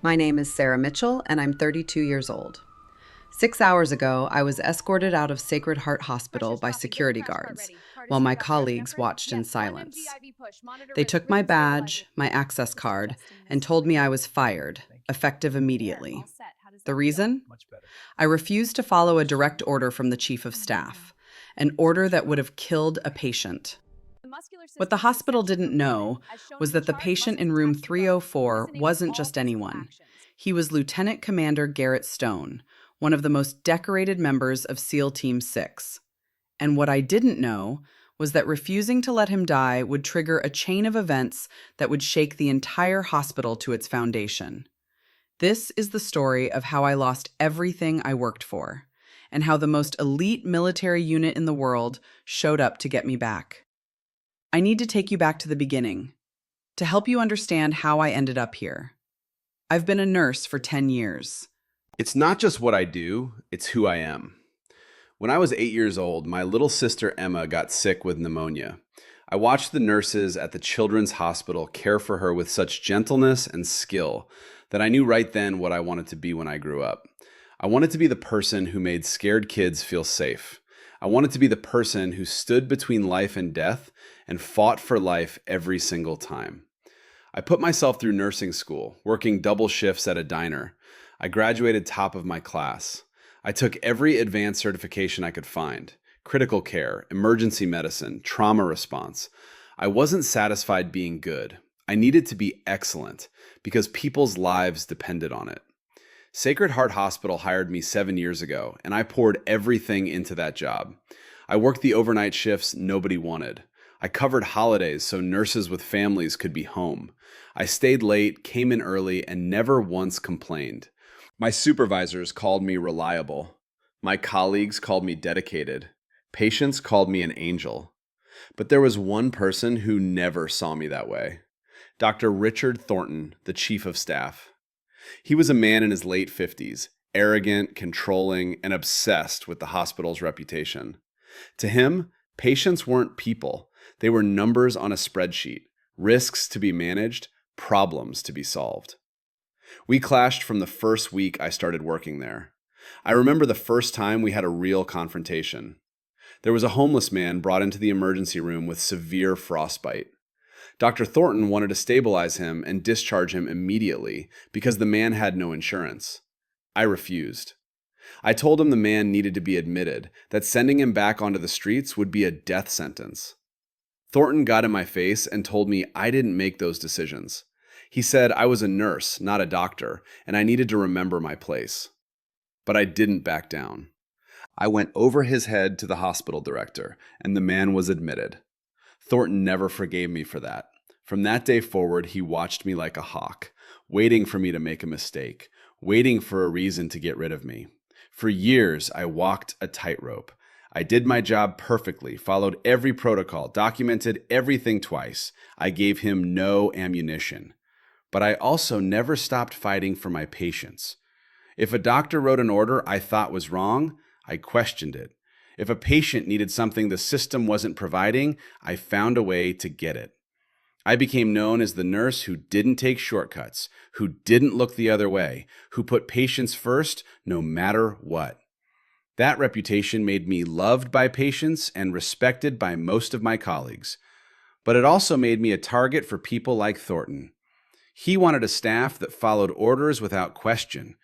My name is Sarah Mitchell, and I'm 32 years old. 6 hours ago, I was escorted out of Sacred Heart Hospital by security guards, while my colleagues watched in silence. They took my badge, my access card, and told me I was fired, effective immediately. The reason? I refused to follow a direct order from the chief of staff, an order that would have killed a patient. What the hospital didn't know was that the patient in room 304 wasn't just anyone. He was Lieutenant Commander Garrett Stone, one of the most decorated members of SEAL Team 6. And what I didn't know was that refusing to let him die would trigger a chain of events that would shake the entire hospital to its foundation. This is the story of how I lost everything I worked for, and how the most elite military unit in the world showed up to get me back. I need to take you back to the beginning, to help you understand how I ended up here. I've been a nurse for 10 years. It's not just what I do, it's who I am. When I was 8 years old, my little sister Emma got sick with pneumonia. I watched the nurses at the Children's Hospital care for her with such gentleness and skill that I knew right then what I wanted to be when I grew up. I wanted to be the person who made scared kids feel safe. I wanted to be the person who stood between life and death and fought for life every single time. I put myself through nursing school, working double shifts at a diner. I graduated top of my class. I took every advanced certification I could find: critical care, emergency medicine, trauma response. I wasn't satisfied being good. I needed to be excellent because people's lives depended on it. Sacred Heart Hospital hired me 7 years ago, and I poured everything into that job. I worked the overnight shifts nobody wanted. I covered holidays so nurses with families could be home. I stayed late, came in early, and never once complained. My supervisors called me reliable. My colleagues called me dedicated. Patients called me an angel. But there was one person who never saw me that way: Dr. Richard Thornton, the chief of staff. He was a man in his late 50s, arrogant, controlling, and obsessed with the hospital's reputation. To him, patients weren't people. They were numbers on a spreadsheet, risks to be managed, problems to be solved. We clashed from the first week I started working there. I remember the first time we had a real confrontation. There was a homeless man brought into the emergency room with severe frostbite. Dr. Thornton wanted to stabilize him and discharge him immediately because the man had no insurance. I refused. I told him the man needed to be admitted, that sending him back onto the streets would be a death sentence. Thornton got in my face and told me I didn't make those decisions. He said I was a nurse, not a doctor, and I needed to remember my place. But I didn't back down. I went over his head to the hospital director, and the man was admitted. Thornton never forgave me for that. From that day forward, he watched me like a hawk, waiting for me to make a mistake, waiting for a reason to get rid of me. For years, I walked a tightrope. I did my job perfectly, followed every protocol, documented everything twice. I gave him no ammunition. But I also never stopped fighting for my patients. If a doctor wrote an order I thought was wrong, I questioned it. If a patient needed something the system wasn't providing, I found a way to get it. I became known as the nurse who didn't take shortcuts, who didn't look the other way, who put patients first no matter what. That reputation made me loved by patients and respected by most of my colleagues. But it also made me a target for people like Thornton. He wanted a staff that followed orders without question.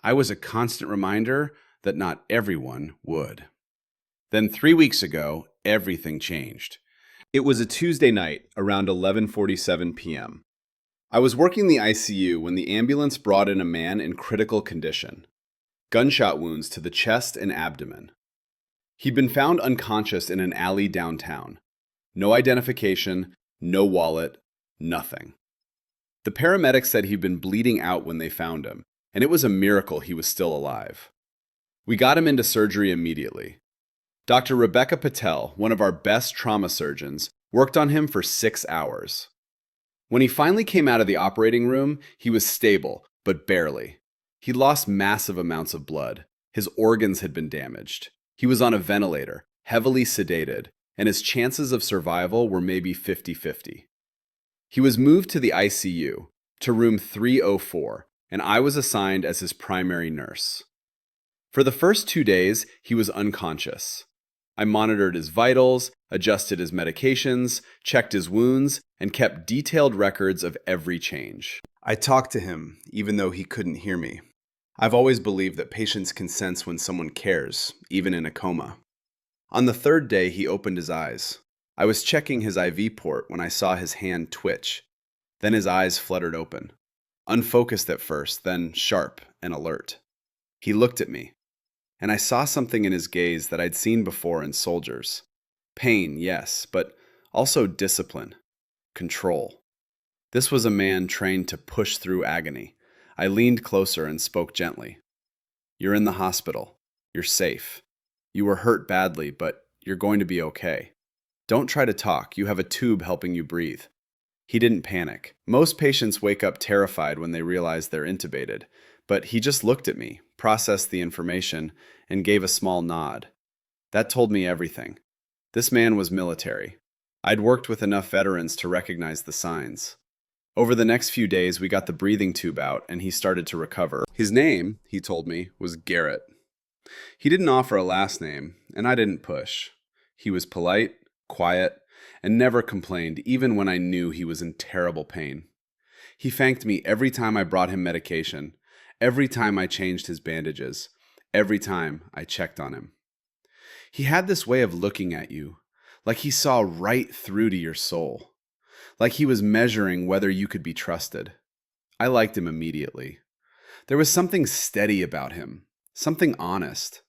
I was a constant reminder that not everyone would. Then 3 weeks ago, everything changed. It was a Tuesday night around 11:47 p.m. I was working the ICU when the ambulance brought in a man in critical condition. Gunshot wounds to the chest and abdomen. He'd been found unconscious in an alley downtown. No identification, no wallet, nothing. The paramedics said he'd been bleeding out when they found him, and it was a miracle he was still alive. We got him into surgery immediately. Dr. Rebecca Patel, one of our best trauma surgeons, worked on him for 6 hours. When he finally came out of the operating room, he was stable, but barely. He'd lost massive amounts of blood. His organs had been damaged. He was on a ventilator, heavily sedated, and his chances of survival were maybe 50-50. He was moved to the ICU, to room 304, and I was assigned as his primary nurse. For the first 2 days, he was unconscious. I monitored his vitals, adjusted his medications, checked his wounds, and kept detailed records of every change. I talked to him, even though he couldn't hear me. I've always believed that patients can sense when someone cares, even in a coma. On the third day, he opened his eyes. I was checking his IV port when I saw his hand twitch. Then his eyes fluttered open. Unfocused at first, then sharp and alert. He looked at me, and I saw something in his gaze that I'd seen before in soldiers. Pain, yes, but also discipline, control. This was a man trained to push through agony. I leaned closer and spoke gently. You're in the hospital. You're safe. You were hurt badly, but you're going to be okay. Don't try to talk. You have a tube helping you breathe. He didn't panic. Most patients wake up terrified when they realize they're intubated, but he just looked at me, processed the information, and gave a small nod. That told me everything. This man was military. I'd worked with enough veterans to recognize the signs. Over the next few days, we got the breathing tube out, and he started to recover. His name, he told me, was Garrett. He didn't offer a last name, and I didn't push. He was polite, quiet, and never complained, even when I knew he was in terrible pain. He thanked me every time I brought him medication, every time I changed his bandages, every time I checked on him. He had this way of looking at you, like he saw right through to your soul, like he was measuring whether you could be trusted. I liked him immediately. There was something steady about him, something honest.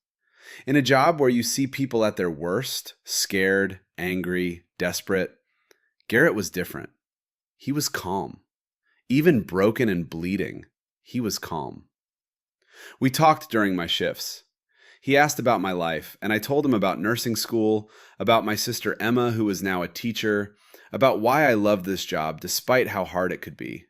In a job where you see people at their worst, scared, angry, desperate, Garrett was different. He was calm. Even broken and bleeding, he was calm. We talked during my shifts. He asked about my life, and I told him about nursing school, about my sister Emma, who is now a teacher, about why I loved this job despite how hard it could be.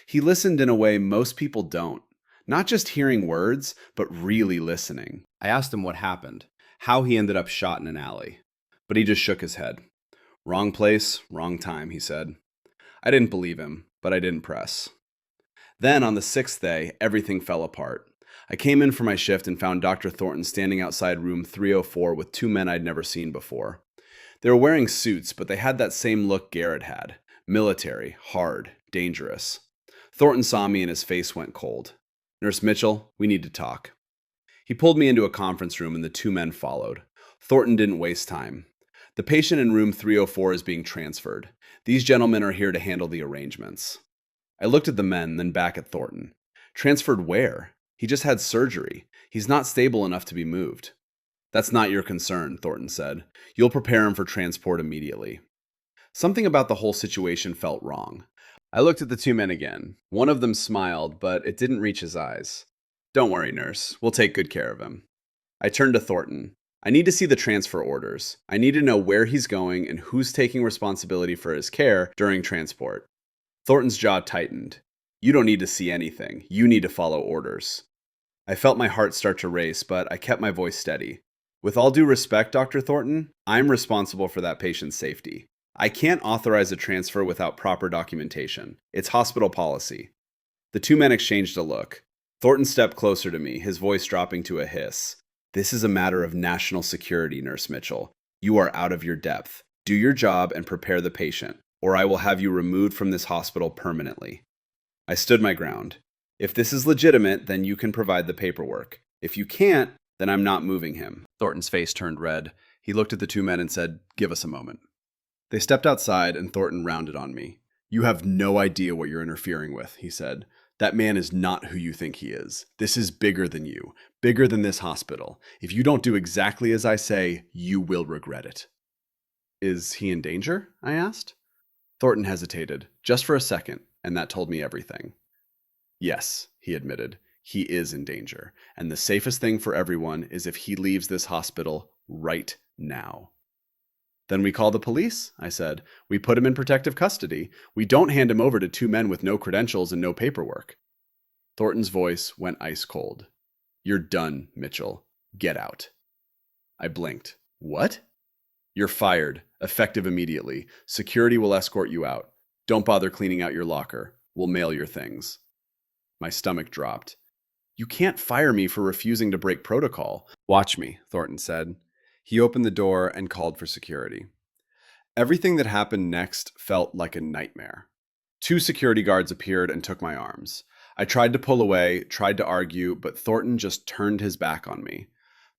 He listened in a way most people don't, not just hearing words, but really listening. I asked him what happened, how he ended up shot in an alley, but he just shook his head. Wrong place, wrong time, he said. I didn't believe him, but I didn't press. Then, on the 6th day, everything fell apart. I came in for my shift and found Dr. Thornton standing outside room 304 with 2 men I'd never seen before. They were wearing suits, but they had that same look Garrett had. Military, hard, dangerous. Thornton saw me and his face went cold. Nurse Mitchell, we need to talk. He pulled me into a conference room and the 2 men followed. Thornton didn't waste time. The patient in room 304 is being transferred. These gentlemen are here to handle the arrangements. I looked at the men, then back at Thornton. Transferred where? He just had surgery. He's not stable enough to be moved. That's not your concern, Thornton said. You'll prepare him for transport immediately. Something about the whole situation felt wrong. I looked at the 2 men again. One of them smiled, but it didn't reach his eyes. Don't worry, nurse. We'll take good care of him. I turned to Thornton. I need to see the transfer orders. I need to know where he's going and who's taking responsibility for his care during transport. Thornton's jaw tightened. You don't need to see anything. You need to follow orders. I felt my heart start to race, but I kept my voice steady. With all due respect, Dr. Thornton, I'm responsible for that patient's safety. I can't authorize a transfer without proper documentation. It's hospital policy. The 2 men exchanged a look. Thornton stepped closer to me, his voice dropping to a hiss. This is a matter of national security, Nurse Mitchell. You are out of your depth. Do your job and prepare the patient, or I will have you removed from this hospital permanently. I stood my ground. If this is legitimate, then you can provide the paperwork. If you can't, then I'm not moving him. Thornton's face turned red. He looked at the 2 men and said, "Give us a moment." They stepped outside and Thornton rounded on me. "You have no idea what you're interfering with," he said. "That man is not who you think he is. This is bigger than you, bigger than this hospital. If you don't do exactly as I say, you will regret it." "Is he in danger?" I asked. Thornton hesitated, just for a second, and that told me everything. "Yes," he admitted, "he is in danger, and the safest thing for everyone is if he leaves this hospital right now." "Then we call the police," I said. "We put him in protective custody. We don't hand him over to 2 men with no credentials and no paperwork." Thornton's voice went ice cold. "You're done, Mitchell. Get out." I blinked. "What?" "You're fired, effective immediately. Security will escort you out. Don't bother cleaning out your locker. We'll mail your things." My stomach dropped. You can't fire me for refusing to break protocol. Watch me, Thornton said. He opened the door and called for security. Everything that happened next felt like a nightmare. Two security guards appeared and took my arms. I tried to pull away, tried to argue, but Thornton just turned his back on me.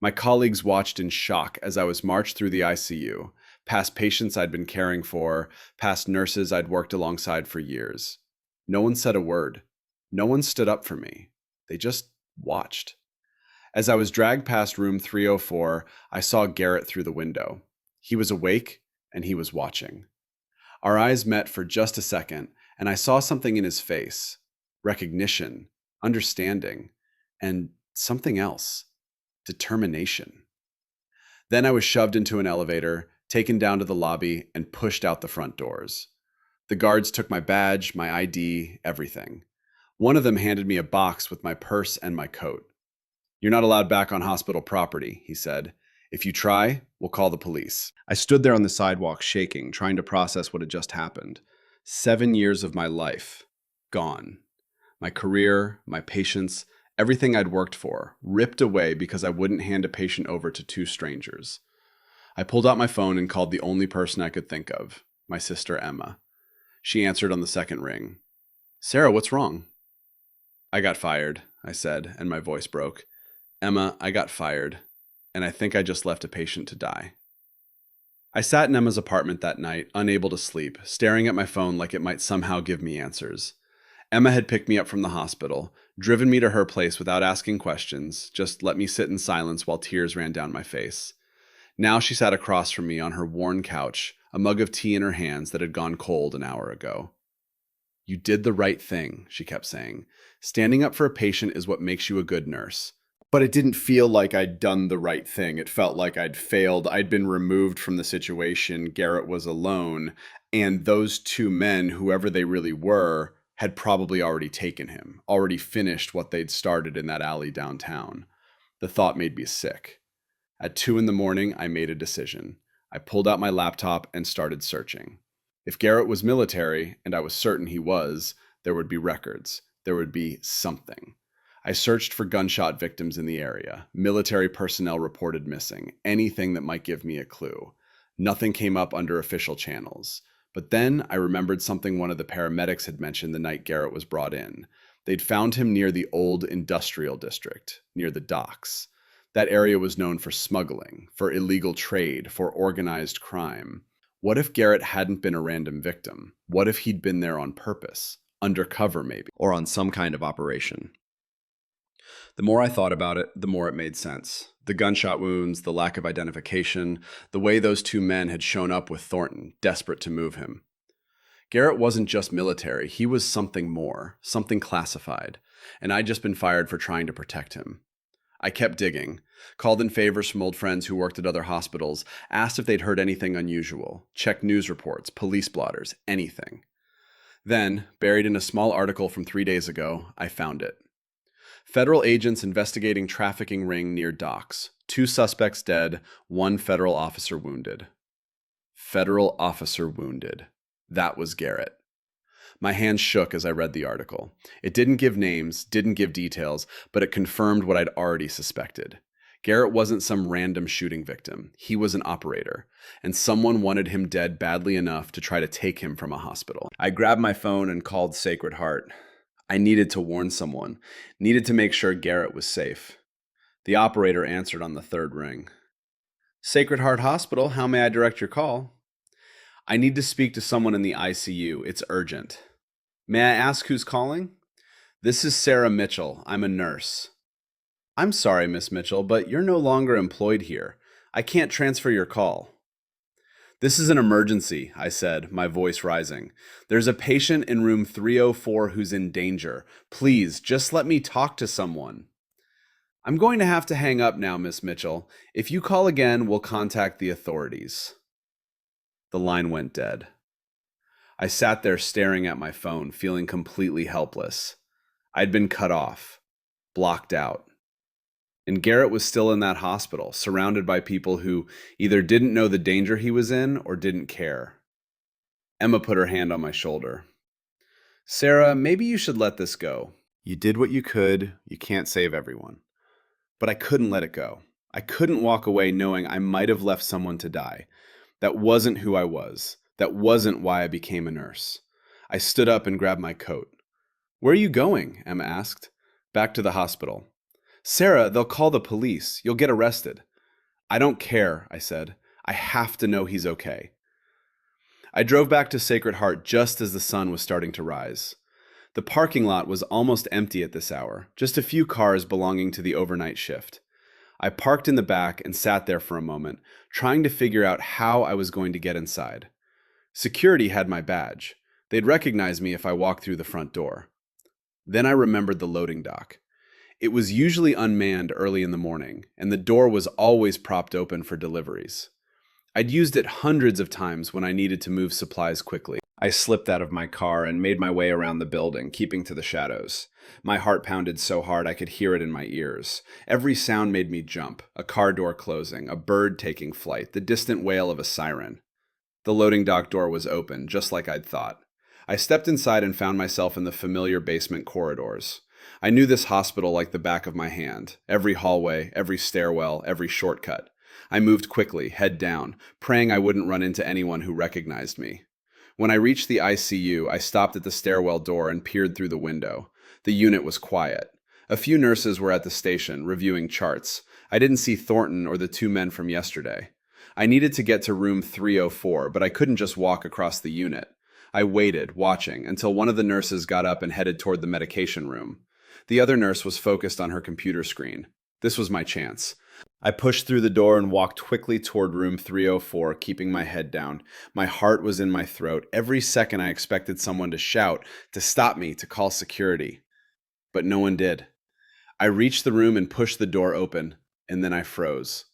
My colleagues watched in shock as I was marched through the ICU, past patients I'd been caring for, past nurses I'd worked alongside for years. No one said a word. No one stood up for me. They just watched. As I was dragged past room 304, I saw Garrett through the window. He was awake and he was watching. Our eyes met for just a second, and I saw something in his face: recognition, understanding, and something else: determination. Then I was shoved into an elevator, taken down to the lobby, and pushed out the front doors. The guards took my badge, my ID, everything. One of them handed me a box with my purse and my coat. "You're not allowed back on hospital property," he said. "If you try, we'll call the police." I stood there on the sidewalk shaking, trying to process what had just happened. 7 years of my life gone. My career, my patients, everything I'd worked for, ripped away because I wouldn't hand a patient over to two strangers. I pulled out my phone and called the only person I could think of, my sister Emma. She answered on the second ring. "Sarah, what's wrong?" "I got fired," I said, and my voice broke. "Emma, I got fired, and I think I just left a patient to die." I sat in Emma's apartment that night, unable to sleep, staring at my phone like it might somehow give me answers. Emma had picked me up from the hospital, driven me to her place without asking questions, just let me sit in silence while tears ran down my face. Now she sat across from me on her worn couch, a mug of tea in her hands that had gone cold an hour ago. "You did the right thing," she kept saying. "Standing up for a patient is what makes you a good nurse." But it didn't feel like I'd done the right thing. It felt like I'd failed. I'd been removed from the situation. Garrett was alone. And those two men, whoever they really were, had probably already taken him, already finished what they'd started in that alley downtown. The thought made me sick. At 2 in the morning, I made a decision. I pulled out my laptop and started searching. If Garrett was military, and I was certain he was, there would be records. There would be something. I searched for gunshot victims in the area, military personnel reported missing, anything that might give me a clue. Nothing came up under official channels. But then I remembered something one of the paramedics had mentioned the night Garrett was brought in. They'd found him near the old industrial district, near the docks. That area was known for smuggling, for illegal trade, for organized crime. What if Garrett hadn't been a random victim? What if he'd been there on purpose? Undercover, maybe, or on some kind of operation? The more I thought about it, the more it made sense. The gunshot wounds, the lack of identification, the way those two men had shown up with Thornton, desperate to move him. Garrett wasn't just military, he was something more, something classified, and I'd just been fired for trying to protect him. I kept digging, called in favors from old friends who worked at other hospitals, asked if they'd heard anything unusual, checked news reports, police blotters, anything. Then, buried in a small article from 3 days ago, I found it. Federal agents investigating trafficking ring near docks. 2 suspects dead, 1 federal officer wounded. Federal officer wounded. That was Garrett. My hands shook as I read the article. It didn't give names, didn't give details, but it confirmed what I'd already suspected. Garrett wasn't some random shooting victim. He was an operator, and someone wanted him dead badly enough to try to take him from a hospital. I grabbed my phone and called Sacred Heart. I needed to warn someone, needed to make sure Garrett was safe. The operator answered on the 3rd ring. "Sacred Heart Hospital, how may I direct your call?" "I need to speak to someone in the ICU. It's urgent." "May I ask who's calling?" "This is Sarah Mitchell. I'm a nurse." "I'm sorry, Miss Mitchell, but you're no longer employed here. I can't transfer your call." "This is an emergency," I said, my voice rising. "There's a patient in room 304 who's in danger. Please, just let me talk to someone." "I'm going to have to hang up now, Miss Mitchell. If you call again, we'll contact the authorities." The line went dead. I sat there staring at my phone, feeling completely helpless. I'd been cut off, blocked out. And Garrett was still in that hospital, surrounded by people who either didn't know the danger he was in or didn't care. Emma put her hand on my shoulder. "Sarah, maybe you should let this go. You did what you could. You can't save everyone. But I couldn't let it go. I couldn't walk away knowing I might have left someone to die. That wasn't who I was. That wasn't why I became a nurse. I stood up and grabbed my coat. Where are you going? Emma asked. Back to the hospital. Sarah, they'll call the police. You'll get arrested. I don't care, I said. I have to know he's okay. I drove back to Sacred Heart just as the sun was starting to rise. The parking lot was almost empty at this hour, just a few cars belonging to the overnight shift. I parked in the back and sat there for a moment, trying to figure out how I was going to get inside. Security had my badge. They'd recognize me if I walked through the front door. Then I remembered the loading dock. It was usually unmanned early in the morning, and the door was always propped open for deliveries. I'd used it hundreds of times when I needed to move supplies quickly. I slipped out of my car and made my way around the building, keeping to the shadows. My heart pounded so hard I could hear it in my ears. Every sound made me jump: a car door closing, a bird taking flight, the distant wail of a siren. The loading dock door was open, just like I'd thought. I stepped inside and found myself in the familiar basement corridors. I knew this hospital like the back of my hand. Every hallway, every stairwell, every shortcut. I moved quickly, head down, praying I wouldn't run into anyone who recognized me. When I reached the ICU, I stopped at the stairwell door and peered through the window. The unit was quiet. A few nurses were at the station, reviewing charts. I didn't see Thornton or the two men from yesterday. I needed to get to room 304, but I couldn't just walk across the unit. I waited, watching, until one of the nurses got up and headed toward the medication room. The other nurse was focused on her computer screen. This was my chance. I pushed through the door and walked quickly toward room 304, keeping my head down. My heart was in my throat. Every second I expected someone to shout, to stop me, to call security. But no one did. I reached the room and pushed the door open, and then I froze.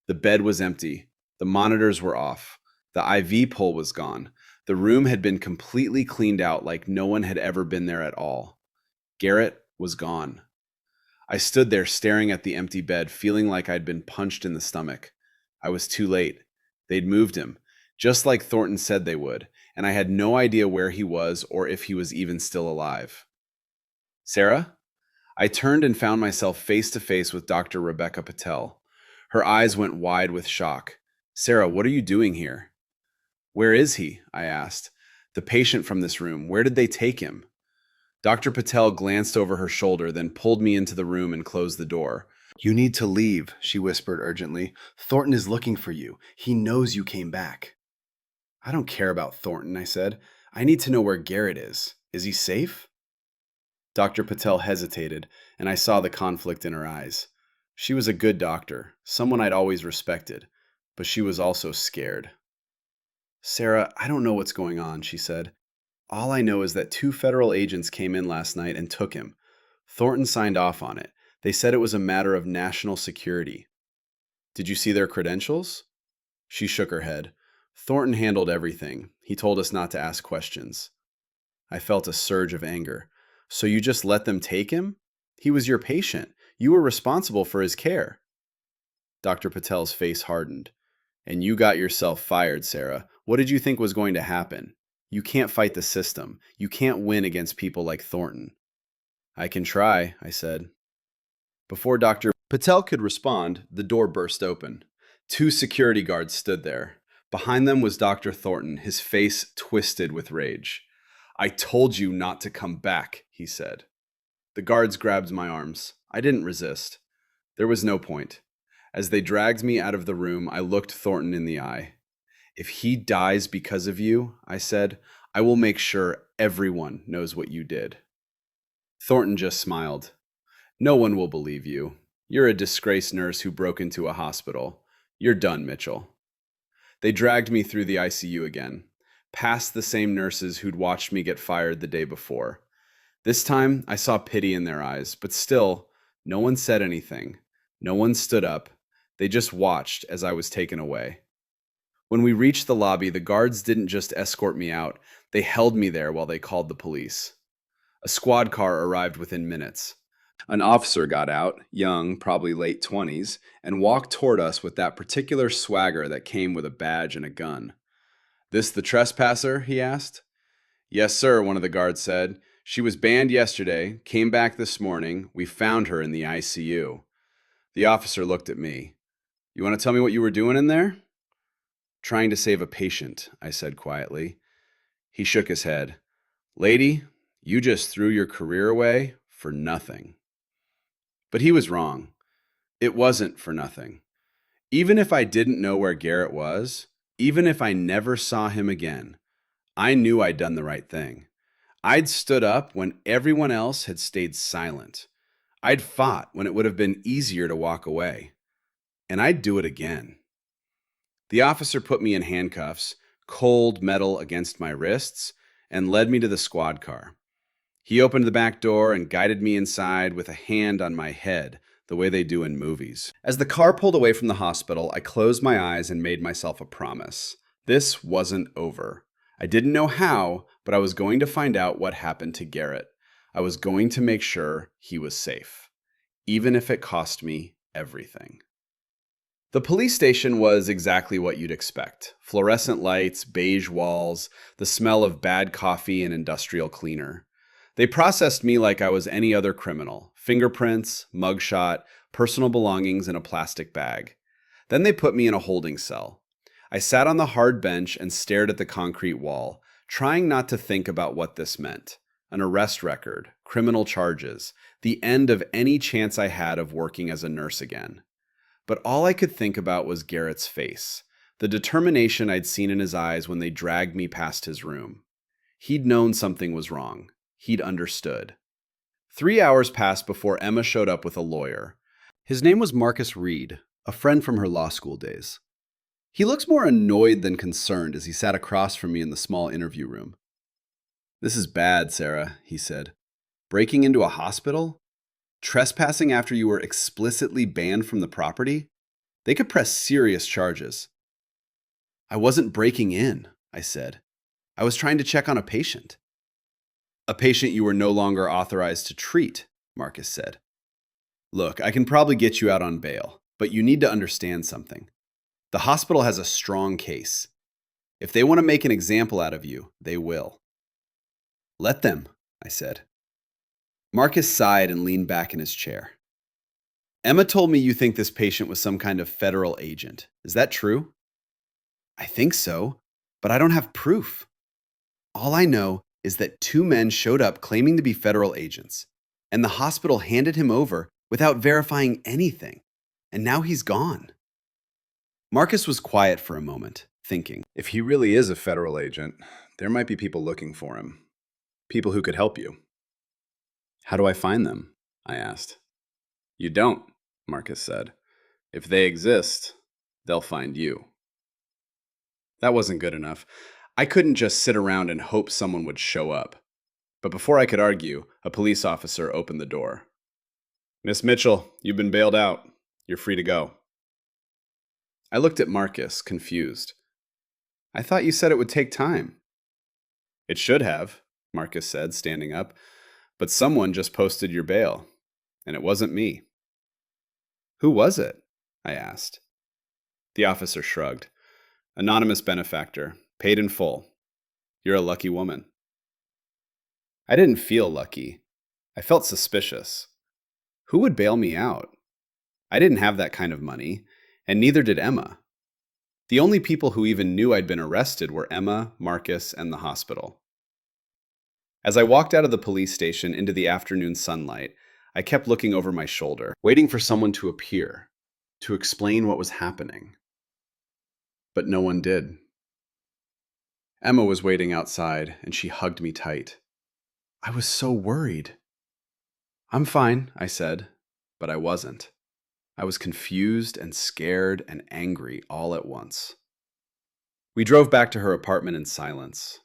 The bed was empty. The monitors were off. The IV pole was gone. The room had been completely cleaned out like no one had ever been there at all. Garrett was gone. I stood there staring at the empty bed, feeling like I'd been punched in the stomach. I was too late. They'd moved him, just like Thornton said they would, and I had no idea where he was or if he was even still alive. Sarah? I turned and found myself face to face with Dr. Rebecca Patel. Her eyes went wide with shock. Sarah, what are you doing here? Where is he? I asked. The patient from this room, where did they take him? Dr. Patel glanced over her shoulder, then pulled me into the room and closed the door. You need to leave, she whispered urgently. Thornton is looking for you. He knows you came back. I don't care about Thornton, I said. I need to know where Garrett is. Is he safe? Dr. Patel hesitated, and I saw the conflict in her eyes. She was a good doctor, someone I'd always respected, but she was also scared. Sarah, I don't know what's going on, she said. All I know is that 2 federal agents came in last night and took him. Thornton signed off on it. They said it was a matter of national security. Did you see their credentials? She shook her head. Thornton handled everything. He told us not to ask questions. I felt a surge of anger. So you just let them take him? He was your patient. You were responsible for his care. Dr. Patel's face hardened. And you got yourself fired, Sarah. What did you think was going to happen? You can't fight the system. You can't win against people like Thornton. I can try, I said. Before Dr. Patel could respond, the door burst open. 2 security guards stood there. Behind them was Dr. Thornton, his face twisted with rage. I told you not to come back, he said. The guards grabbed my arms. I didn't resist. There was no point. As they dragged me out of the room, I looked Thornton in the eye. If he dies because of you, I said, I will make sure everyone knows what you did. Thornton just smiled. No one will believe you. You're a disgraced nurse who broke into a hospital. You're done, Mitchell. They dragged me through the ICU again, past the same nurses who'd watched me get fired the day before. This time, I saw pity in their eyes, but still, no one said anything. No one stood up. They just watched as I was taken away. When we reached the lobby, the guards didn't just escort me out. They held me there while they called the police. A squad car arrived within minutes. An officer got out, young, probably late 20s, and walked toward us with that particular swagger that came with a badge and a gun. This the trespasser? He asked. Yes, sir, one of the guards said. She was banned yesterday, came back this morning. We found her in the ICU. The officer looked at me. You want to tell me what you were doing in there? Trying to save a patient, I said quietly. He shook his head. Lady, you just threw your career away for nothing. But he was wrong. It wasn't for nothing. Even if I didn't know where Garrett was, even if I never saw him again, I knew I'd done the right thing. I'd stood up when everyone else had stayed silent. I'd fought when it would have been easier to walk away. And I'd do it again. The officer put me in handcuffs, cold metal against my wrists, and led me to the squad car. He opened the back door and guided me inside with a hand on my head, the way they do in movies. As the car pulled away from the hospital, I closed my eyes and made myself a promise. This wasn't over. I didn't know how, but I was going to find out what happened to Garrett. I was going to make sure he was safe, even if it cost me everything. The police station was exactly what you'd expect. Fluorescent lights, beige walls, the smell of bad coffee and industrial cleaner. They processed me like I was any other criminal. Fingerprints, mugshot, personal belongings in a plastic bag. Then they put me in a holding cell. I sat on the hard bench and stared at the concrete wall, trying not to think about what this meant. An arrest record, criminal charges, the end of any chance I had of working as a nurse again. But all I could think about was Garrett's face, the determination I'd seen in his eyes when they dragged me past his room. He'd known something was wrong. He'd understood. 3 hours passed before Emma showed up with a lawyer. His name was Marcus Reed, a friend from her law school days. He looks more annoyed than concerned as he sat across from me in the small interview room. This is bad, Sarah, he said. Breaking into a hospital? Trespassing after you were explicitly banned from the property? They could press serious charges. I wasn't breaking in, I said. I was trying to check on a patient. A patient you were no longer authorized to treat, Marcus said. Look, I can probably get you out on bail, but you need to understand something. The hospital has a strong case. If they want to make an example out of you, they will. Let them, I said. Marcus sighed and leaned back in his chair. Emma told me you think this patient was some kind of federal agent. Is that true? I think so, but I don't have proof. All I know is that 2 men showed up claiming to be federal agents, and the hospital handed him over without verifying anything, and now he's gone. Marcus was quiet for a moment, thinking. If he really is a federal agent, there might be people looking for him. People who could help you. How do I find them? I asked. You don't, Marcus said. If they exist, they'll find you. That wasn't good enough. I couldn't just sit around and hope someone would show up. But before I could argue, a police officer opened the door. Miss Mitchell, you've been bailed out. You're free to go. I looked at Marcus, confused. I thought you said it would take time. It should have, Marcus said, standing up. But someone just posted your bail, and it wasn't me. Who was it? I asked. The officer shrugged. Anonymous benefactor, paid in full. You're a lucky woman. I didn't feel lucky. I felt suspicious. Who would bail me out? I didn't have that kind of money, and neither did Emma. The only people who even knew I'd been arrested were Emma, Marcus, and the hospital. As I walked out of the police station into the afternoon sunlight, I kept looking over my shoulder, waiting for someone to appear, to explain what was happening. But no one did. Emma was waiting outside, and she hugged me tight. I was so worried. I'm fine, I said, but I wasn't. I was confused and scared and angry all at once. We drove back to her apartment in silence.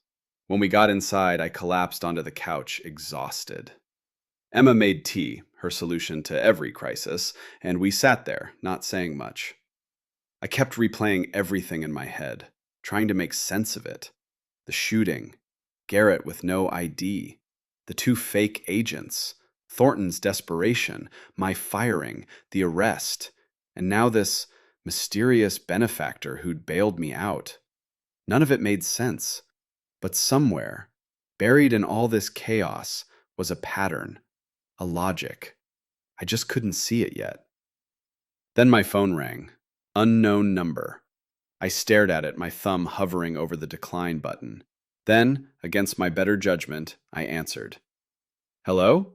When we got inside, I collapsed onto the couch, exhausted. Emma made tea, her solution to every crisis, and we sat there, not saying much. I kept replaying everything in my head, trying to make sense of it. The shooting, Garrett with no ID, the 2 fake agents, Thornton's desperation, my firing, the arrest, and now this mysterious benefactor who'd bailed me out. None of it made sense. But somewhere, buried in all this chaos, was a pattern, a logic. I just couldn't see it yet. Then my phone rang. Unknown number. I stared at it, my thumb hovering over the decline button. Then, against my better judgment, I answered. Hello?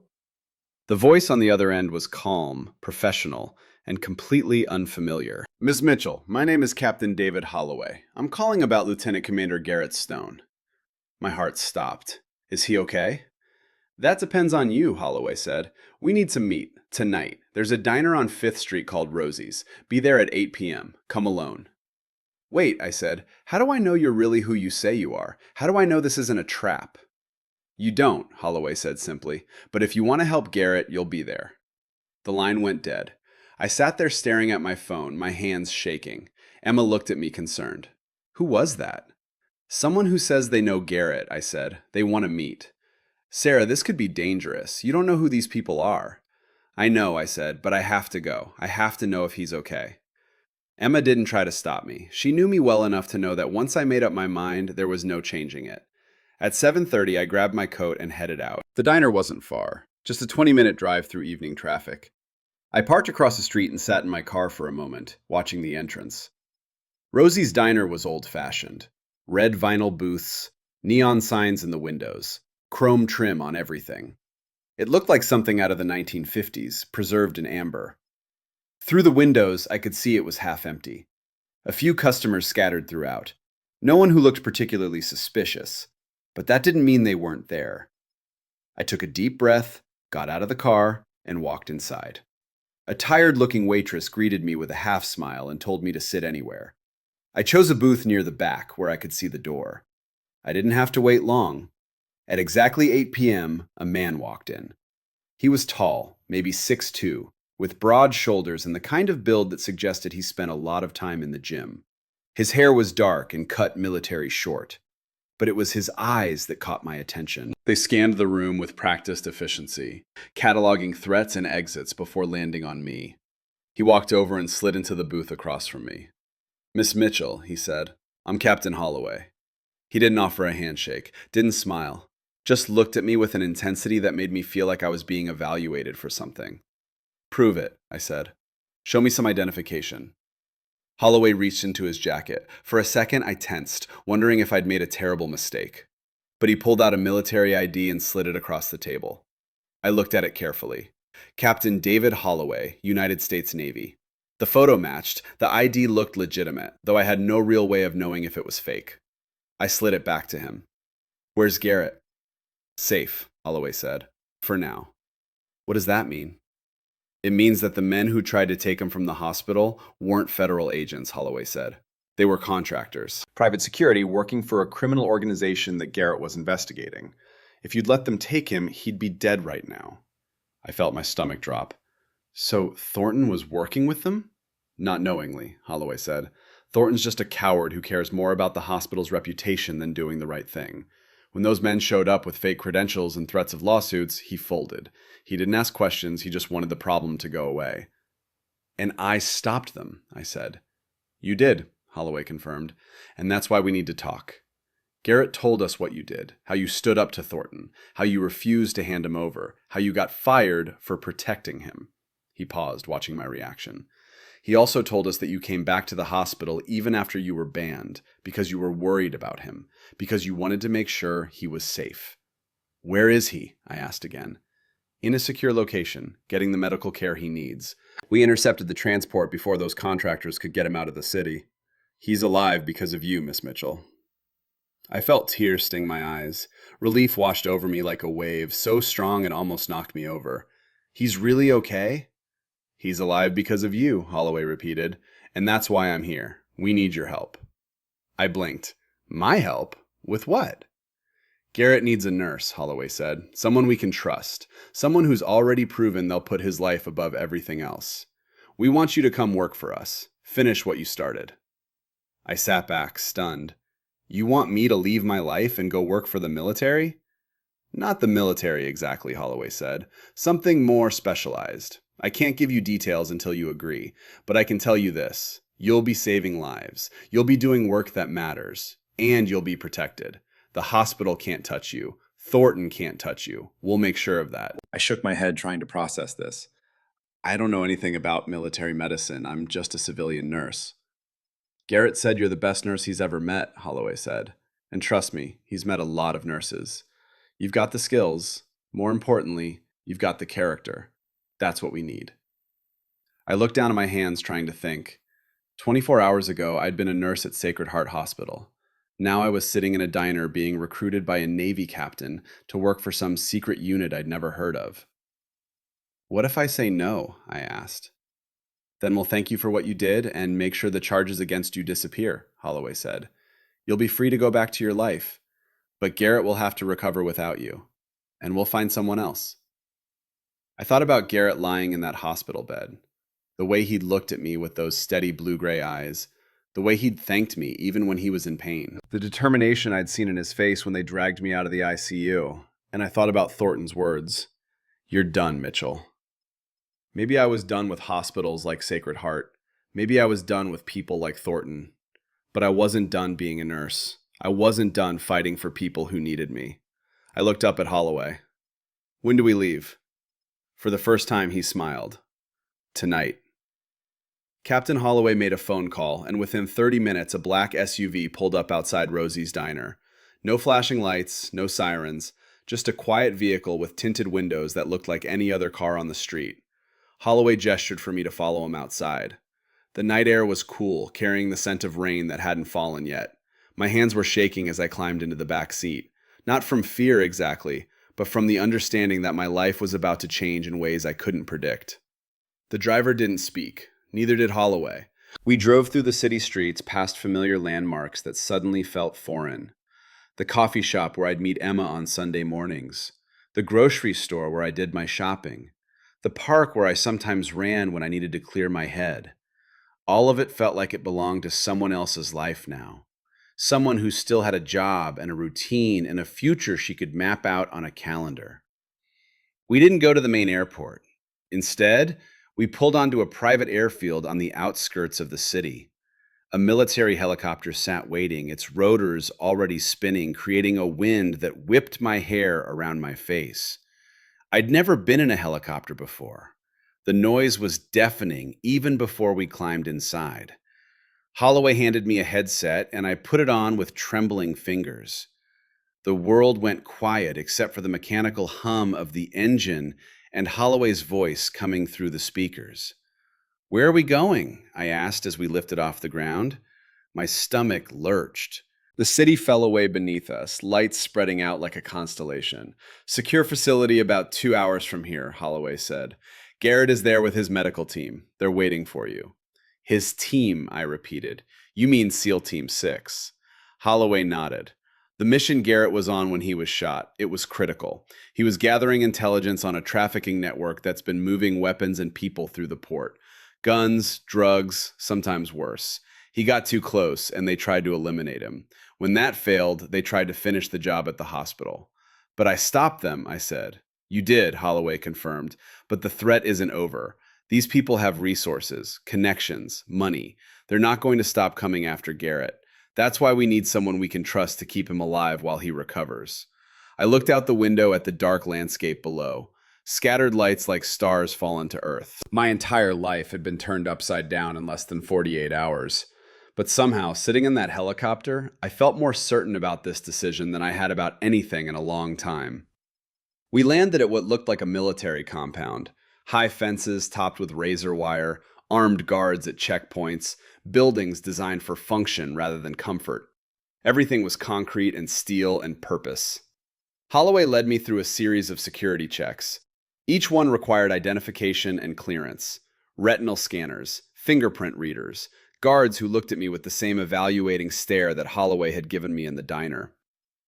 The voice on the other end was calm, professional, and completely unfamiliar. Miss Mitchell, my name is Captain David Holloway. I'm calling about Lieutenant Commander Garrett Stone. My heart stopped. Is he okay? That depends on you, Holloway said. We need to meet, tonight. There's a diner on 5th Street called Rosie's. Be there at 8 p.m. Come alone. Wait, I said. How do I know you're really who you say you are? How do I know this isn't a trap? You don't, Holloway said simply. But if you want to help Garrett, you'll be there. The line went dead. I sat there staring at my phone, my hands shaking. Emma looked at me concerned. Who was that? Someone who says they know Garrett, I said. They want to meet. Sarah, this could be dangerous. You don't know who these people are. I know, I said, but I have to go. I have to know if he's okay. Emma didn't try to stop me. She knew me well enough to know that once I made up my mind, there was no changing it. At 7:30, I grabbed my coat and headed out. The diner wasn't far, just a 20-minute drive through evening traffic. I parked across the street and sat in my car for a moment, watching the entrance. Rosie's diner was old-fashioned. Red vinyl booths, neon signs in the windows, chrome trim on everything. It looked like something out of the 1950s, preserved in amber. Through the windows, I could see it was half empty. A few customers scattered throughout. No one who looked particularly suspicious, but that didn't mean they weren't there. I took a deep breath, got out of the car, and walked inside. A tired-looking waitress greeted me with a half smile and told me to sit anywhere. I chose a booth near the back where I could see the door. I didn't have to wait long. At exactly 8 p.m., a man walked in. He was tall, maybe 6'2", with broad shoulders and the kind of build that suggested he spent a lot of time in the gym. His hair was dark and cut military short, but it was his eyes that caught my attention. They scanned the room with practiced efficiency, cataloging threats and exits before landing on me. He walked over and slid into the booth across from me. Miss Mitchell, he said, I'm Captain Holloway. He didn't offer a handshake, didn't smile, just looked at me with an intensity that made me feel like I was being evaluated for something. Prove it, I said. Show me some identification. Holloway reached into his jacket. For a second, I tensed, wondering if I'd made a terrible mistake. But he pulled out a military ID and slid it across the table. I looked at it carefully. Captain David Holloway, United States Navy. The photo matched. The ID looked legitimate, though I had no real way of knowing if it was fake. I slid it back to him. Where's Garrett? Safe, Holloway said. For now. What does that mean? It means that the men who tried to take him from the hospital weren't federal agents, Holloway said. They were contractors. Private security working for a criminal organization that Garrett was investigating. If you'd let them take him, he'd be dead right now. I felt my stomach drop. So Thornton was working with them? Not knowingly, Holloway said. Thornton's just a coward who cares more about the hospital's reputation than doing the right thing. When those men showed up with fake credentials and threats of lawsuits, he folded. He didn't ask questions, he just wanted the problem to go away. And I stopped them, I said. You did, Holloway confirmed, and that's why we need to talk. Garrett told us what you did, how you stood up to Thornton, how you refused to hand him over, how you got fired for protecting him. He paused, watching my reaction. He also told us that you came back to the hospital even after you were banned, because you were worried about him, because you wanted to make sure he was safe. Where is he? I asked again. In a secure location, getting the medical care he needs. We intercepted the transport before those contractors could get him out of the city. He's alive because of you, Miss Mitchell. I felt tears sting my eyes. Relief washed over me like a wave, so strong it almost knocked me over. He's really okay? He's alive because of you, Holloway repeated, and that's why I'm here. We need your help. I blinked. My help? With what? Garrett needs a nurse, Holloway said. Someone we can trust. Someone who's already proven they'll put his life above everything else. We want you to come work for us. Finish what you started. I sat back, stunned. You want me to leave my life and go work for the military? Not the military exactly, Holloway said. Something more specialized. I can't give you details until you agree, but I can tell you this. You'll be saving lives. You'll be doing work that matters. And you'll be protected. The hospital can't touch you. Thornton can't touch you. We'll make sure of that. I shook my head trying to process this. I don't know anything about military medicine. I'm just a civilian nurse. Garrett said you're the best nurse he's ever met, Holloway said. And trust me, he's met a lot of nurses. You've got the skills. More importantly, you've got the character. That's what we need. I looked down at my hands trying to think. 24 hours ago, I'd been a nurse at Sacred Heart Hospital. Now I was sitting in a diner being recruited by a Navy captain to work for some secret unit I'd never heard of. What if I say no? I asked. Then we'll thank you for what you did and make sure the charges against you disappear, Holloway said. You'll be free to go back to your life, but Garrett will have to recover without you, and we'll find someone else. I thought about Garrett lying in that hospital bed, the way he'd looked at me with those steady blue-gray eyes, the way he'd thanked me even when he was in pain, the determination I'd seen in his face when they dragged me out of the ICU, and I thought about Thornton's words, "You're done, Mitchell." Maybe I was done with hospitals like Sacred Heart. Maybe I was done with people like Thornton. But I wasn't done being a nurse. I wasn't done fighting for people who needed me. I looked up at Holloway. When do we leave? For the first time, he smiled. Tonight. Captain Holloway made a phone call, and within 30 minutes, a black SUV pulled up outside Rosie's diner. No flashing lights, no sirens, just a quiet vehicle with tinted windows that looked like any other car on the street. Holloway gestured for me to follow him outside. The night air was cool, carrying the scent of rain that hadn't fallen yet. My hands were shaking as I climbed into the back seat. Not from fear exactly, but from the understanding that my life was about to change in ways I couldn't predict. The driver didn't speak. Neither did Holloway. We drove through the city streets past familiar landmarks that suddenly felt foreign. The coffee shop where I'd meet Emma on Sunday mornings. The grocery store where I did my shopping. The park where I sometimes ran when I needed to clear my head. All of it felt like it belonged to someone else's life now. Someone who still had a job and a routine and a future she could map out on a calendar. We didn't go to the main airport. Instead, we pulled onto a private airfield on the outskirts of the city. A military helicopter sat waiting, its rotors already spinning, creating a wind that whipped my hair around my face. I'd never been in a helicopter before. The noise was deafening even before we climbed inside. Holloway handed me a headset, and I put it on with trembling fingers. The world went quiet except for the mechanical hum of the engine and Holloway's voice coming through the speakers. "Where are we going?" I asked as we lifted off the ground. My stomach lurched. The city fell away beneath us, lights spreading out like a constellation. "Secure facility about 2 hours from here," Holloway said. "Garrett is there with his medical team. They're waiting for you." "His team," I repeated. "You mean SEAL Team 6. Holloway nodded. The mission Garrett was on when he was shot, it was critical. He was gathering intelligence on a trafficking network that's been moving weapons and people through the port. Guns, drugs, sometimes worse. He got too close, and they tried to eliminate him. When that failed, they tried to finish the job at the hospital. "But I stopped them," I said. "You did," Holloway confirmed, "but the threat isn't over. These people have resources, connections, money. They're not going to stop coming after Garrett. That's why we need someone we can trust to keep him alive while he recovers." I looked out the window at the dark landscape below. Scattered lights like stars fallen to earth. My entire life had been turned upside down in less than 48 hours. But somehow, sitting in that helicopter, I felt more certain about this decision than I had about anything in a long time. We landed at what looked like a military compound. High fences topped with razor wire, armed guards at checkpoints, buildings designed for function rather than comfort. Everything was concrete and steel and purpose. Holloway led me through a series of security checks. Each one required identification and clearance. Retinal scanners, fingerprint readers, guards who looked at me with the same evaluating stare that Holloway had given me in the diner.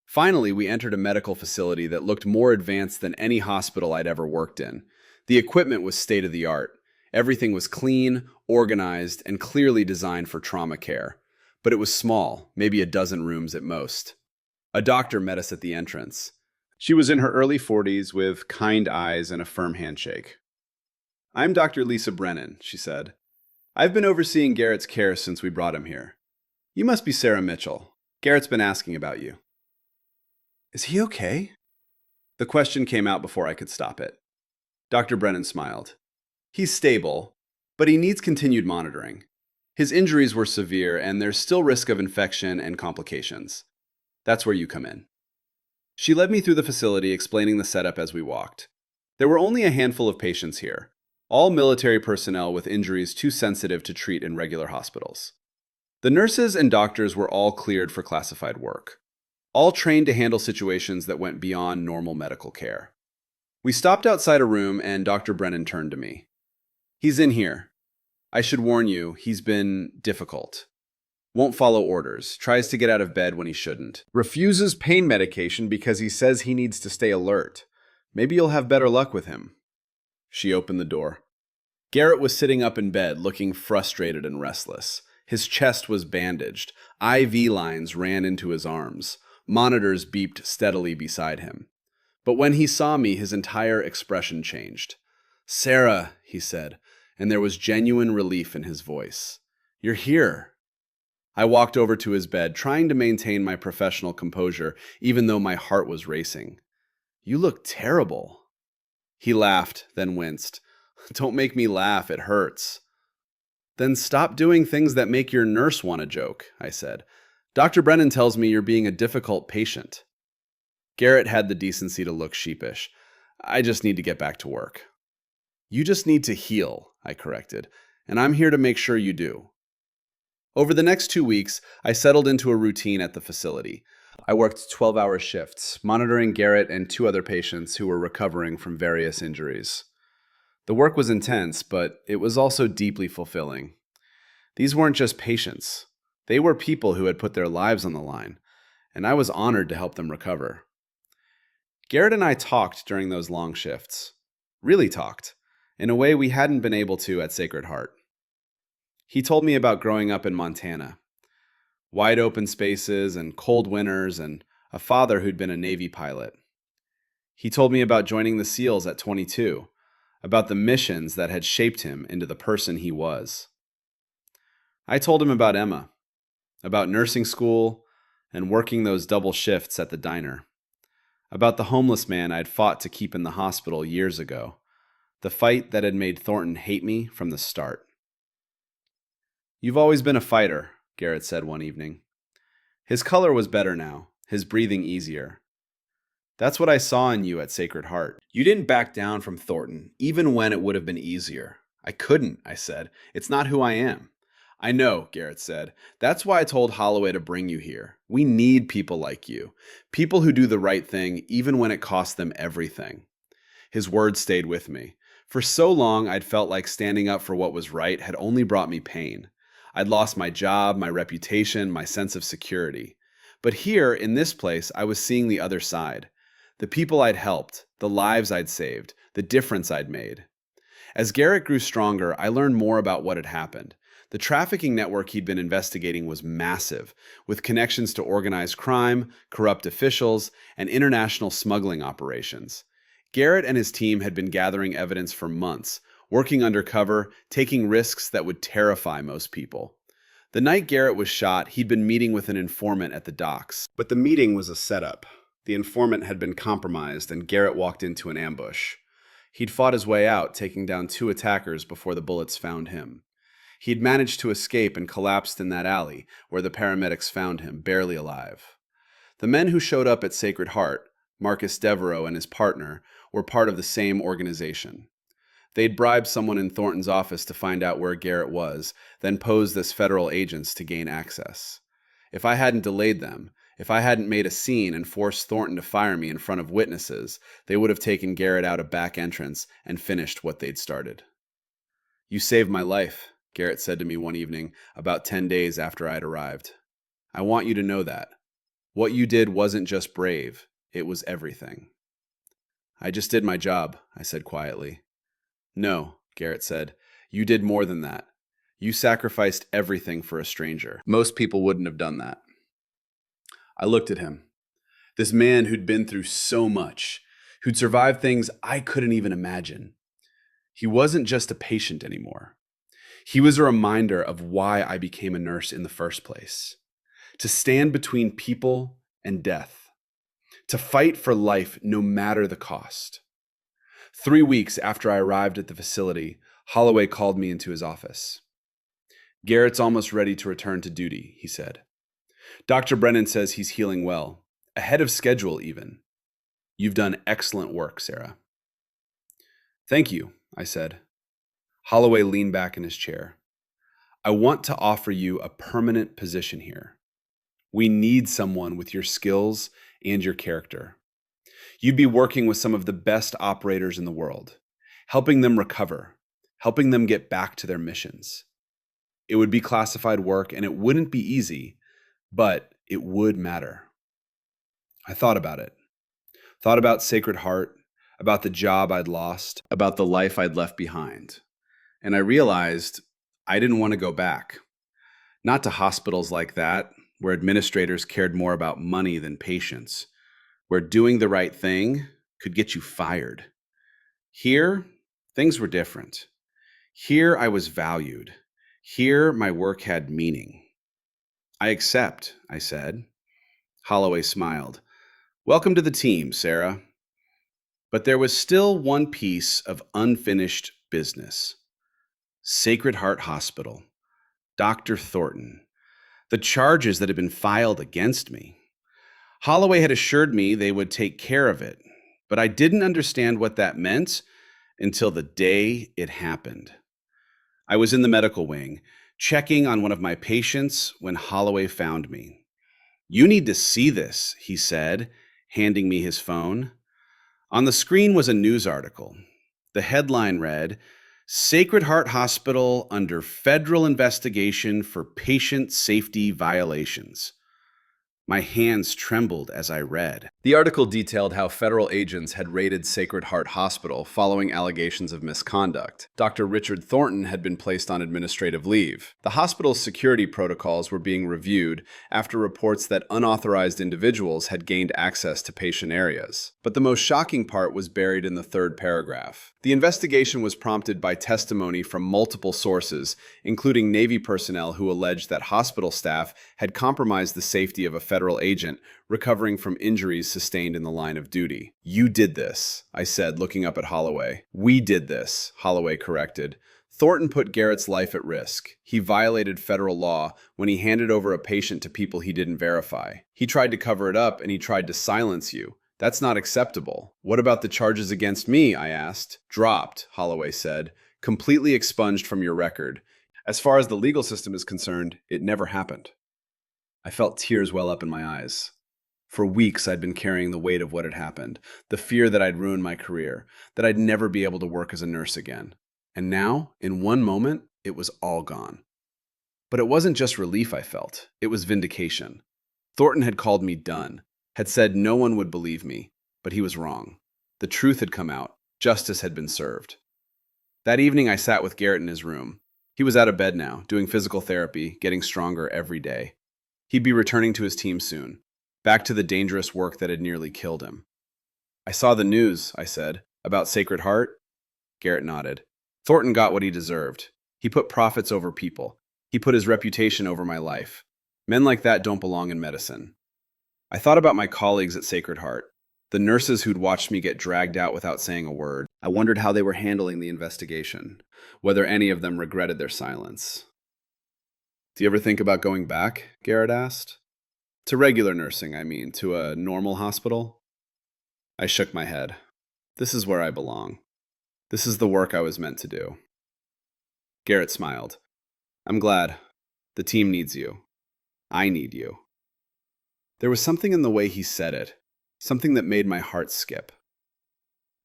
Finally, we entered a medical facility that looked more advanced than any hospital I'd ever worked in. The equipment was state-of-the-art. Everything was clean, organized, and clearly designed for trauma care. But it was small, maybe a dozen rooms at most. A doctor met us at the entrance. She was in her early 40s with kind eyes and a firm handshake. "I'm Dr. Lisa Brennan," she said. "I've been overseeing Garrett's care since we brought him here. You must be Sarah Mitchell. Garrett's been asking about you." "Is he okay?" The question came out before I could stop it. Dr. Brennan smiled. He's stable, but he needs continued monitoring. His injuries were severe, and there's still risk of infection and complications. That's where you come in. She led me through the facility, explaining the setup as we walked. There were only a handful of patients here, all military personnel with injuries too sensitive to treat in regular hospitals. The nurses and doctors were all cleared for classified work, all trained to handle situations that went beyond normal medical care. We stopped outside a room, and Dr. Brennan turned to me. He's in here. I should warn you, he's been difficult. Won't follow orders, tries to get out of bed when he shouldn't. Refuses pain medication because he says he needs to stay alert. Maybe you'll have better luck with him. She opened the door. Garrett was sitting up in bed, looking frustrated and restless. His chest was bandaged. IV lines ran into his arms. Monitors beeped steadily beside him. But when he saw me, his entire expression changed. "Sarah," he said, and there was genuine relief in his voice. "You're here." I walked over to his bed, trying to maintain my professional composure, even though my heart was racing. "You look terrible." He laughed, then winced. "Don't make me laugh, it hurts." "Then stop doing things that make your nurse want to joke," I said. "Dr. Brennan tells me you're being a difficult patient." Garrett had the decency to look sheepish. "I just need to get back to work." "You just need to heal," I corrected, "and I'm here to make sure you do." Over the next 2 weeks, I settled into a routine at the facility. I worked 12-hour shifts, monitoring Garrett and 2 other patients who were recovering from various injuries. The work was intense, but it was also deeply fulfilling. These weren't just patients. They were people who had put their lives on the line, and I was honored to help them recover. Garrett and I talked during those long shifts. Really talked, in a way we hadn't been able to at Sacred Heart. He told me about growing up in Montana. Wide open spaces and cold winters and a father who'd been a Navy pilot. He told me about joining the SEALs at 22, about the missions that had shaped him into the person he was. I told him about Emma, about nursing school and working those double shifts at the diner, about the homeless man I'd fought to keep in the hospital years ago, the fight that had made Thornton hate me from the start. "You've always been a fighter," Garrett said one evening. His color was better now, his breathing easier. "That's what I saw in you at Sacred Heart. You didn't back down from Thornton, even when it would have been easier." "I couldn't," I said. "It's not who I am." "I know," Garrett said. "That's why I told Holloway to bring you here. We need people like you. People who do the right thing, even when it costs them everything." His words stayed with me. For so long, I'd felt like standing up for what was right had only brought me pain. I'd lost my job, my reputation, my sense of security. But here, in this place, I was seeing the other side. The people I'd helped, the lives I'd saved, the difference I'd made. As Garrett grew stronger, I learned more about what had happened. The trafficking network he'd been investigating was massive, with connections to organized crime, corrupt officials, and international smuggling operations. Garrett and his team had been gathering evidence for months, working undercover, taking risks that would terrify most people. The night Garrett was shot, he'd been meeting with an informant at the docks. But the meeting was a setup. The informant had been compromised, and Garrett walked into an ambush. He'd fought his way out, taking down 2 attackers before the bullets found him. He'd managed to escape and collapsed in that alley, where the paramedics found him, barely alive. The men who showed up at Sacred Heart, Marcus Devereaux and his partner, were part of the same organization. They'd bribed someone in Thornton's office to find out where Garrett was, then posed as federal agents to gain access. If I hadn't delayed them, if I hadn't made a scene and forced Thornton to fire me in front of witnesses, they would have taken Garrett out a back entrance and finished what they'd started. "You saved my life," Garrett said to me one evening, about 10 days after I'd arrived. "I want you to know that. What you did wasn't just brave, it was everything." "I just did my job," I said quietly. "No," Garrett said. "You did more than that. You sacrificed everything for a stranger. Most people wouldn't have done that." I looked at him. This man who'd been through so much, who'd survived things I couldn't even imagine. He wasn't just a patient anymore. He was a reminder of why I became a nurse in the first place. To stand between people and death. to fight for life no matter the cost. 3 weeks after I arrived at the facility, Holloway called me into his office. "Garrett's almost ready to return to duty," he said. "Dr. Brennan says he's healing well, ahead of schedule even. You've done excellent work, Sarah." "Thank you," I said. Holloway leaned back in his chair. "I want to offer you a permanent position here. We need someone with your skills and your character. You'd be working with some of the best operators in the world, helping them recover, helping them get back to their missions. It would be classified work and it wouldn't be easy, but it would matter." I thought about it. Thought about Sacred Heart, about the job I'd lost, about the life I'd left behind. And I realized I didn't want to go back. Not to hospitals like that, where administrators cared more about money than patients, where doing the right thing could get you fired. Here, things were different. Here, I was valued. Here, my work had meaning. "I accept," I said. Holloway smiled. "Welcome to the team, Sarah." But there was still one piece of unfinished business. Sacred Heart Hospital. Dr. Thornton. The charges that had been filed against me. Holloway had assured me they would take care of it, but I didn't understand what that meant until the day it happened. I was in the medical wing, checking on one of my patients when Holloway found me. "You need to see this," he said, handing me his phone. On the screen was a news article. The headline read, "Sacred Heart Hospital under federal investigation for patient safety violations." My hands trembled as I read. The article detailed how federal agents had raided Sacred Heart Hospital following allegations of misconduct. Dr. Richard Thornton had been placed on administrative leave. The hospital's security protocols were being reviewed after reports that unauthorized individuals had gained access to patient areas. But the most shocking part was buried in the third paragraph. The investigation was prompted by testimony from multiple sources, including Navy personnel who alleged that hospital staff had compromised the safety of a federal agent recovering from injuries sustained in the line of duty. "You did this," I said, looking up at Holloway. "We did this," Holloway corrected. "Thornton put Garrett's life at risk. He violated federal law when he handed over a patient to people he didn't verify. He tried to cover it up and he tried to silence you. That's not acceptable." "What about the charges against me?" I asked. "Dropped," Holloway said. "Completely expunged from your record. As far as the legal system is concerned, it never happened." I felt tears well up in my eyes. For weeks, I'd been carrying the weight of what had happened, the fear that I'd ruined my career, that I'd never be able to work as a nurse again. And now, in one moment, it was all gone. But it wasn't just relief I felt, it was vindication. Thornton had called me done, had said no one would believe me, but he was wrong. The truth had come out, justice had been served. That evening, I sat with Garrett in his room. He was out of bed now, doing physical therapy, getting stronger every day. He'd be returning to his team soon, back to the dangerous work that had nearly killed him. "I saw the news," I said, "about Sacred Heart." Garrett nodded. "Thornton got what he deserved. He put profits over people. He put his reputation over my life. Men like that don't belong in medicine." I thought about my colleagues at Sacred Heart, the nurses who'd watched me get dragged out without saying a word. I wondered how they were handling the investigation, whether any of them regretted their silence. "Do you ever think about going back?" Garrett asked. "To regular nursing, I mean, to a normal hospital?" I shook my head. This is where I belong. This is the work I was meant to do. Garrett smiled. "I'm glad. The team needs you. I need you." There was something in the way he said it, something that made my heart skip.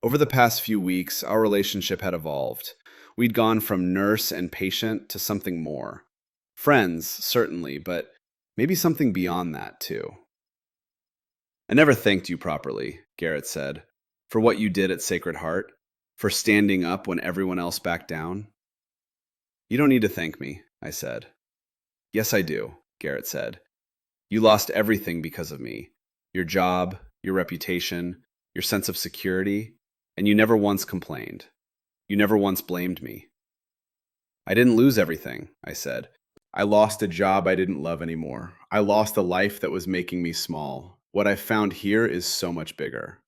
Over the past few weeks, our relationship had evolved. We'd gone from nurse and patient to something more. Friends, certainly, but maybe something beyond that, too. "I never thanked you properly," Garrett said, "for what you did at Sacred Heart, for standing up when everyone else backed down." "You don't need to thank me," I said. "Yes, I do," Garrett said. "You lost everything because of me. Your job, your reputation, your sense of security, and you never once complained. You never once blamed me." "I didn't lose everything," I said. "I lost a job I didn't love anymore. I lost a life that was making me small. What I found here is so much bigger.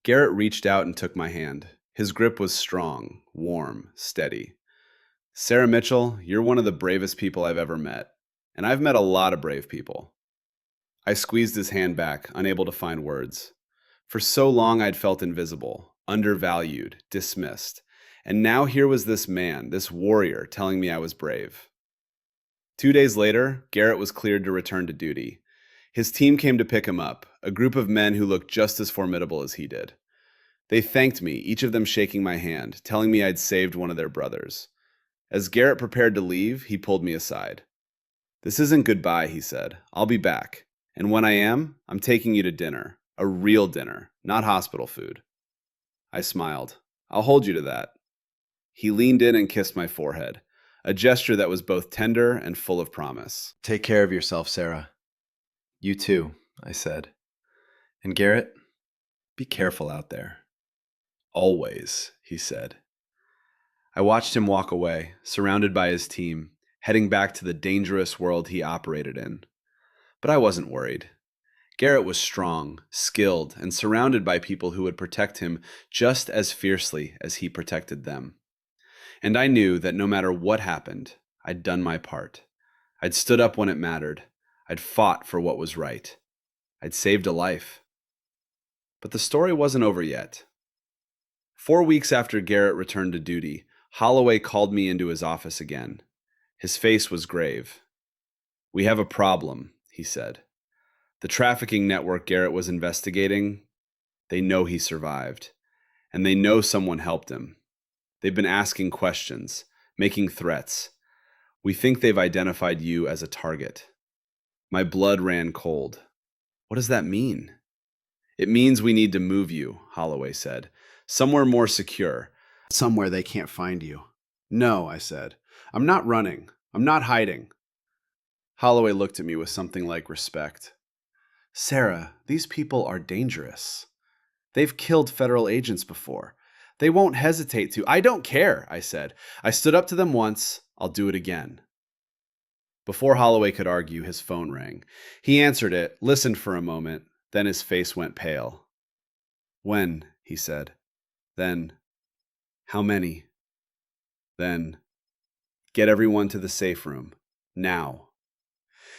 Garrett reached out and took my hand. His grip was strong, warm, steady. Sarah Mitchell, you're one of the bravest people I've ever met. And I've met a lot of brave people. I squeezed his hand back, unable to find words. For so long, I'd felt invisible, undervalued, dismissed. And now here was this man, this warrior, telling me I was brave. 2 days later, Garrett was cleared to return to duty. His team came to pick him up, a group of men who looked just as formidable as he did. They thanked me, each of them shaking my hand, telling me I'd saved one of their brothers. As Garrett prepared to leave, he pulled me aside. "This isn't goodbye," he said. "I'll be back. And when I am, I'm taking you to dinner. A real dinner, not hospital food." I smiled. "I'll hold you to that." He leaned in and kissed my forehead, a gesture that was both tender and full of promise. Take care of yourself, Sarah. You too, I said. And Garrett, be careful out there. "Always," he said. I watched him walk away, surrounded by his team, heading back to the dangerous world he operated in. But I wasn't worried. Garrett was strong, skilled, and surrounded by people who would protect him just as fiercely as he protected them. And I knew that no matter what happened, I'd done my part. I'd stood up when it mattered. I'd fought for what was right. I'd saved a life. But the story wasn't over yet. 4 weeks after Garrett returned to duty, Holloway called me into his office again. His face was grave. "We have a problem," he said. "The trafficking network Garrett was investigating, they know he survived. And they know someone helped him. They've been asking questions, making threats. We think they've identified you as a target." My blood ran cold. "What does that mean?" "It means we need to move you," Holloway said. "Somewhere more secure. Somewhere they can't find you." "No," I said. "I'm not running. I'm not hiding." Holloway looked at me with something like respect. "Sarah, these people are dangerous. They've killed federal agents before. They won't hesitate to." "I don't care," I said. "I stood up to them once. I'll do it again." Before Holloway could argue, his phone rang. He answered it, listened for a moment, then his face went pale. "When?" he said. Then, "How many?" Then, "Get everyone to the safe room. Now."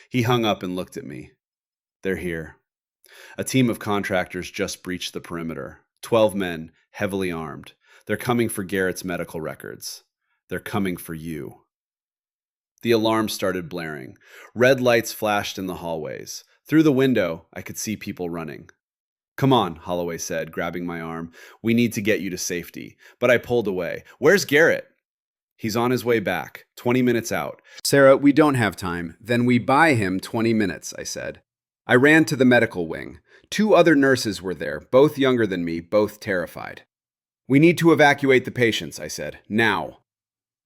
He hung up and looked at me. "They're here. A team of contractors just breached the perimeter. 12 men, heavily armed. They're coming for Garrett's medical records. They're coming for you." The alarm started blaring. Red lights flashed in the hallways. Through the window, I could see people running. "Come on," Holloway said, grabbing my arm. "We need to get you to safety." But I pulled away. "Where's Garrett?" "He's on his way back, 20 minutes out." "Sarah, we don't have time." "Then we buy him 20 minutes, I said. I ran to the medical wing. 2 other nurses were there, both younger than me, both terrified. "We need to evacuate the patients," I said. "Now."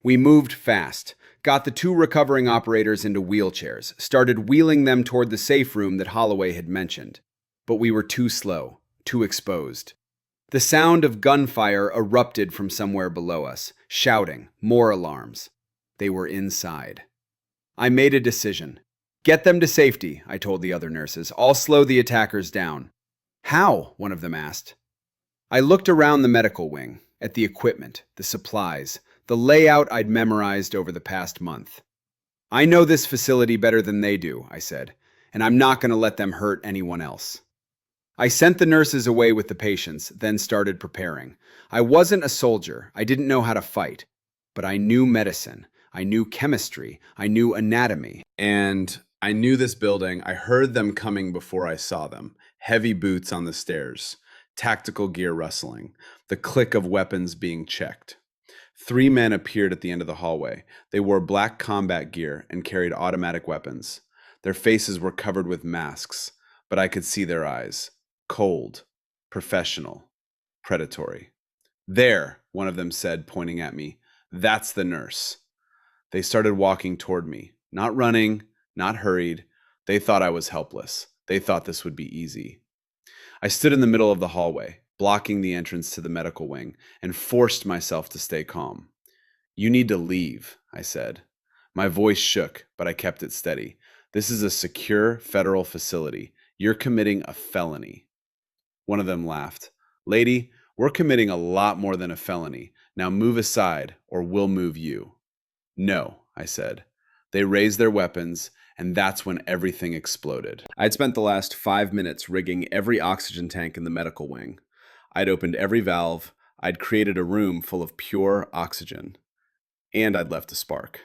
We moved fast, got the 2 recovering operators into wheelchairs, started wheeling them toward the safe room that Holloway had mentioned. But we were too slow, too exposed. The sound of gunfire erupted from somewhere below us, shouting, more alarms. They were inside. I made a decision. "Get them to safety," I told the other nurses. "I'll slow the attackers down." "How?" one of them asked. I looked around the medical wing, at the equipment, the supplies, the layout I'd memorized over the past month. "I know this facility better than they do," I said, "and I'm not going to let them hurt anyone else." I sent the nurses away with the patients, then started preparing. I wasn't a soldier. I didn't know how to fight. But I knew medicine. I knew chemistry. I knew anatomy. And I knew this building. I heard them coming before I saw them. Heavy boots on the stairs. Tactical gear rustling. The click of weapons being checked. 3 men appeared at the end of the hallway. They wore black combat gear and carried automatic weapons. Their faces were covered with masks, but I could see their eyes. Cold, professional, predatory. "There," one of them said, pointing at me. "That's the nurse." They started walking toward me, not running, not hurried. They thought I was helpless. They thought this would be easy. I stood in the middle of the hallway, blocking the entrance to the medical wing, and forced myself to stay calm. "You need to leave," I said. My voice shook, but I kept it steady. "This is a secure federal facility. You're committing a felony. One of them laughed. Lady, we're committing a lot more than a felony. Now move aside, or we'll move you. No, I said. They raised their weapons, and that's when everything exploded. I'd spent the last 5 minutes rigging every oxygen tank in the medical wing. I'd opened every valve. I'd created a room full of pure oxygen. And I'd left a spark.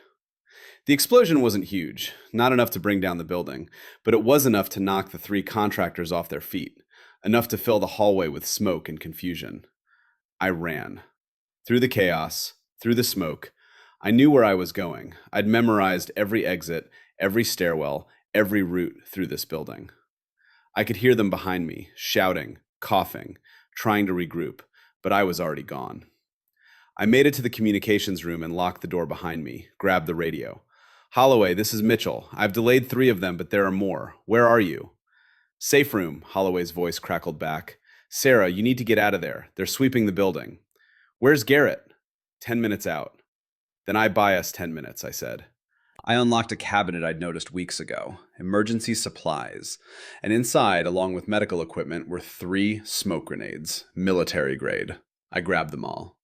The explosion wasn't huge, not enough to bring down the building, but it was enough to knock the 3 contractors off their feet, enough to fill the hallway with smoke and confusion. I ran. Through the chaos, through the smoke. I knew where I was going. I'd memorized every exit, every stairwell, every route through this building. I could hear them behind me, shouting, coughing, trying to regroup, but I was already gone. I made it to the communications room and locked the door behind me, grabbed the radio. Holloway, this is Mitchell. I've delayed 3 of them, but there are more. Where are you? Safe room, Holloway's voice crackled back. Sarah, you need to get out of there. They're sweeping the building. Where's Garrett? 10 minutes out. Then I buy us 10 minutes, I said. I unlocked a cabinet I'd noticed weeks ago, emergency supplies, and inside, along with medical equipment, were 3 smoke grenades, military grade. I grabbed them all.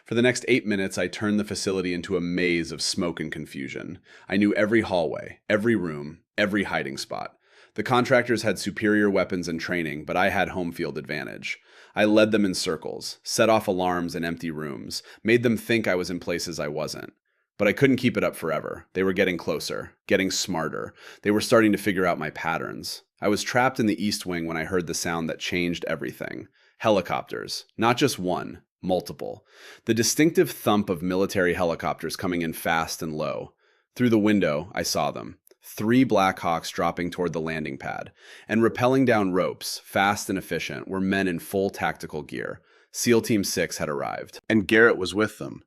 For the next 8 minutes, I turned the facility into a maze of smoke and confusion. I knew every hallway, every room, every hiding spot. The contractors had superior weapons and training, but I had home field advantage. I led them in circles, set off alarms in empty rooms, made them think I was in places I wasn't. But I couldn't keep it up forever. They were getting closer, getting smarter. They were starting to figure out my patterns. I was trapped in the East Wing when I heard the sound that changed everything. Helicopters. Not just one, multiple. The distinctive thump of military helicopters coming in fast and low. Through the window, I saw them. 3 Black Hawks dropping toward the landing pad. And rappelling down ropes, fast and efficient, were men in full tactical gear. SEAL Team 6 had arrived. And Garrett was with them.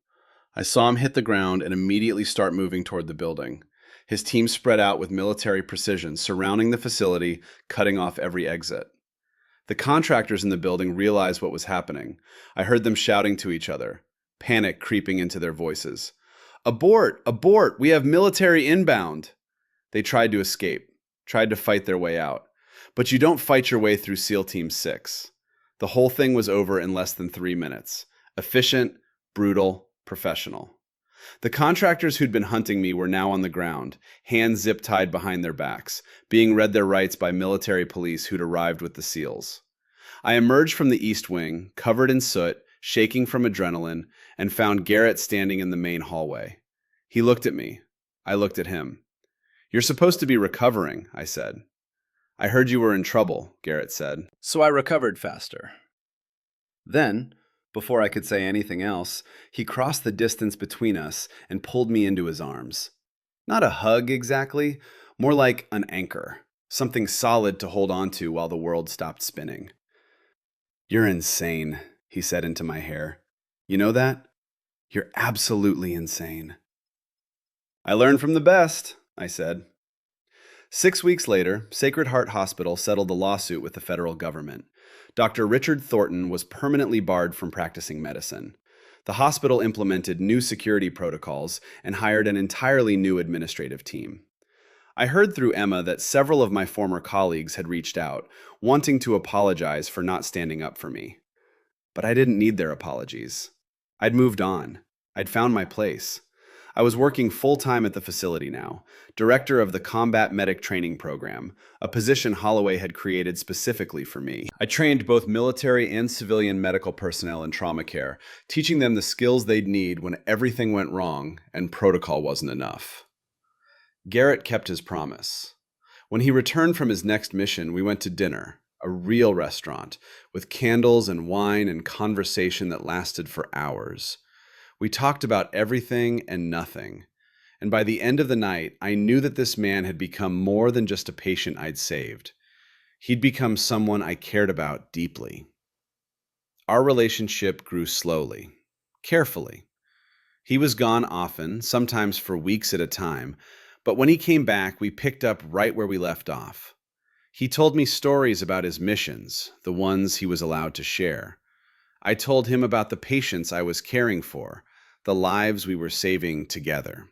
I saw him hit the ground and immediately start moving toward the building. His team spread out with military precision, surrounding the facility, cutting off every exit. The contractors in the building realized what was happening. I heard them shouting to each other, panic creeping into their voices. Abort! Abort! We have military inbound! They tried to escape, tried to fight their way out. But you don't fight your way through SEAL Team 6. The whole thing was over in less than 3 minutes. Efficient, brutal, professional. The contractors who'd been hunting me were now on the ground, hands zip-tied behind their backs, being read their rights by military police who'd arrived with the SEALs. I emerged from the East Wing, covered in soot, shaking from adrenaline, and found Garrett standing in the main hallway. He looked at me. I looked at him. You're supposed to be recovering, I said. I heard you were in trouble, Garrett said. So I recovered faster. Then, before I could say anything else, he crossed the distance between us and pulled me into his arms. Not a hug exactly, more like an anchor, something solid to hold on to while the world stopped spinning. You're insane, he said into my hair. You know that? You're absolutely insane. I learned from the best, I said. 6 weeks later, Sacred Heart Hospital settled the lawsuit with the federal government. Dr. Richard Thornton was permanently barred from practicing medicine. The hospital implemented new security protocols and hired an entirely new administrative team. I heard through Emma that several of my former colleagues had reached out, wanting to apologize for not standing up for me. But I didn't need their apologies. I'd moved on. I'd found my place. I was working full-time at the facility now, director of the Combat Medic Training Program, a position Holloway had created specifically for me. I trained both military and civilian medical personnel in trauma care, teaching them the skills they'd need when everything went wrong and protocol wasn't enough. Garrett kept his promise. When he returned from his next mission, we went to dinner, a real restaurant, with candles and wine and conversation that lasted for hours. We talked about everything and nothing, and by the end of the night, I knew that this man had become more than just a patient I'd saved. He'd become someone I cared about deeply. Our relationship grew slowly, carefully. He was gone often, sometimes for weeks at a time, but when he came back, we picked up right where we left off. He told me stories about his missions, the ones he was allowed to share. I told him about the patients I was caring for, the lives we were saving together.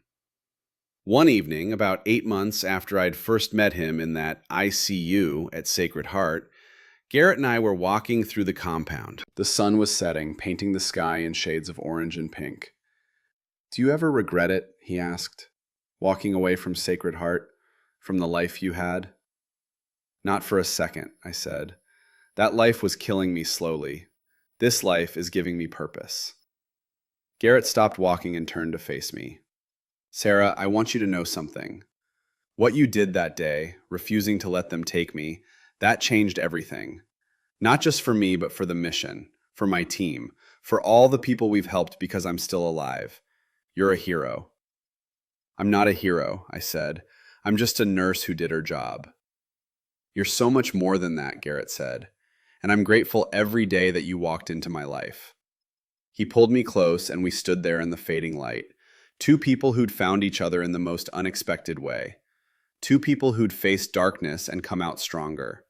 One evening, about 8 months after I'd first met him in that ICU at Sacred Heart, Garrett and I were walking through the compound. The sun was setting, painting the sky in shades of orange and pink. "Do you ever regret it?" he asked, "walking away from Sacred Heart, from the life you had?" "Not for a second," I said. "That life was killing me slowly. This life is giving me purpose." Garrett stopped walking and turned to face me. "Sarah, I want you to know something. What you did that day, refusing to let them take me, that changed everything. Not just for me, but for the mission, for my team, for all the people we've helped because I'm still alive. You're a hero." "I'm not a hero," I said. "I'm just a nurse who did her job." "You're so much more than that," Garrett said. "And I'm grateful every day that you walked into my life." He pulled me close and we stood there in the fading light. Two people who'd found each other in the most unexpected way. Two people who'd faced darkness and come out stronger.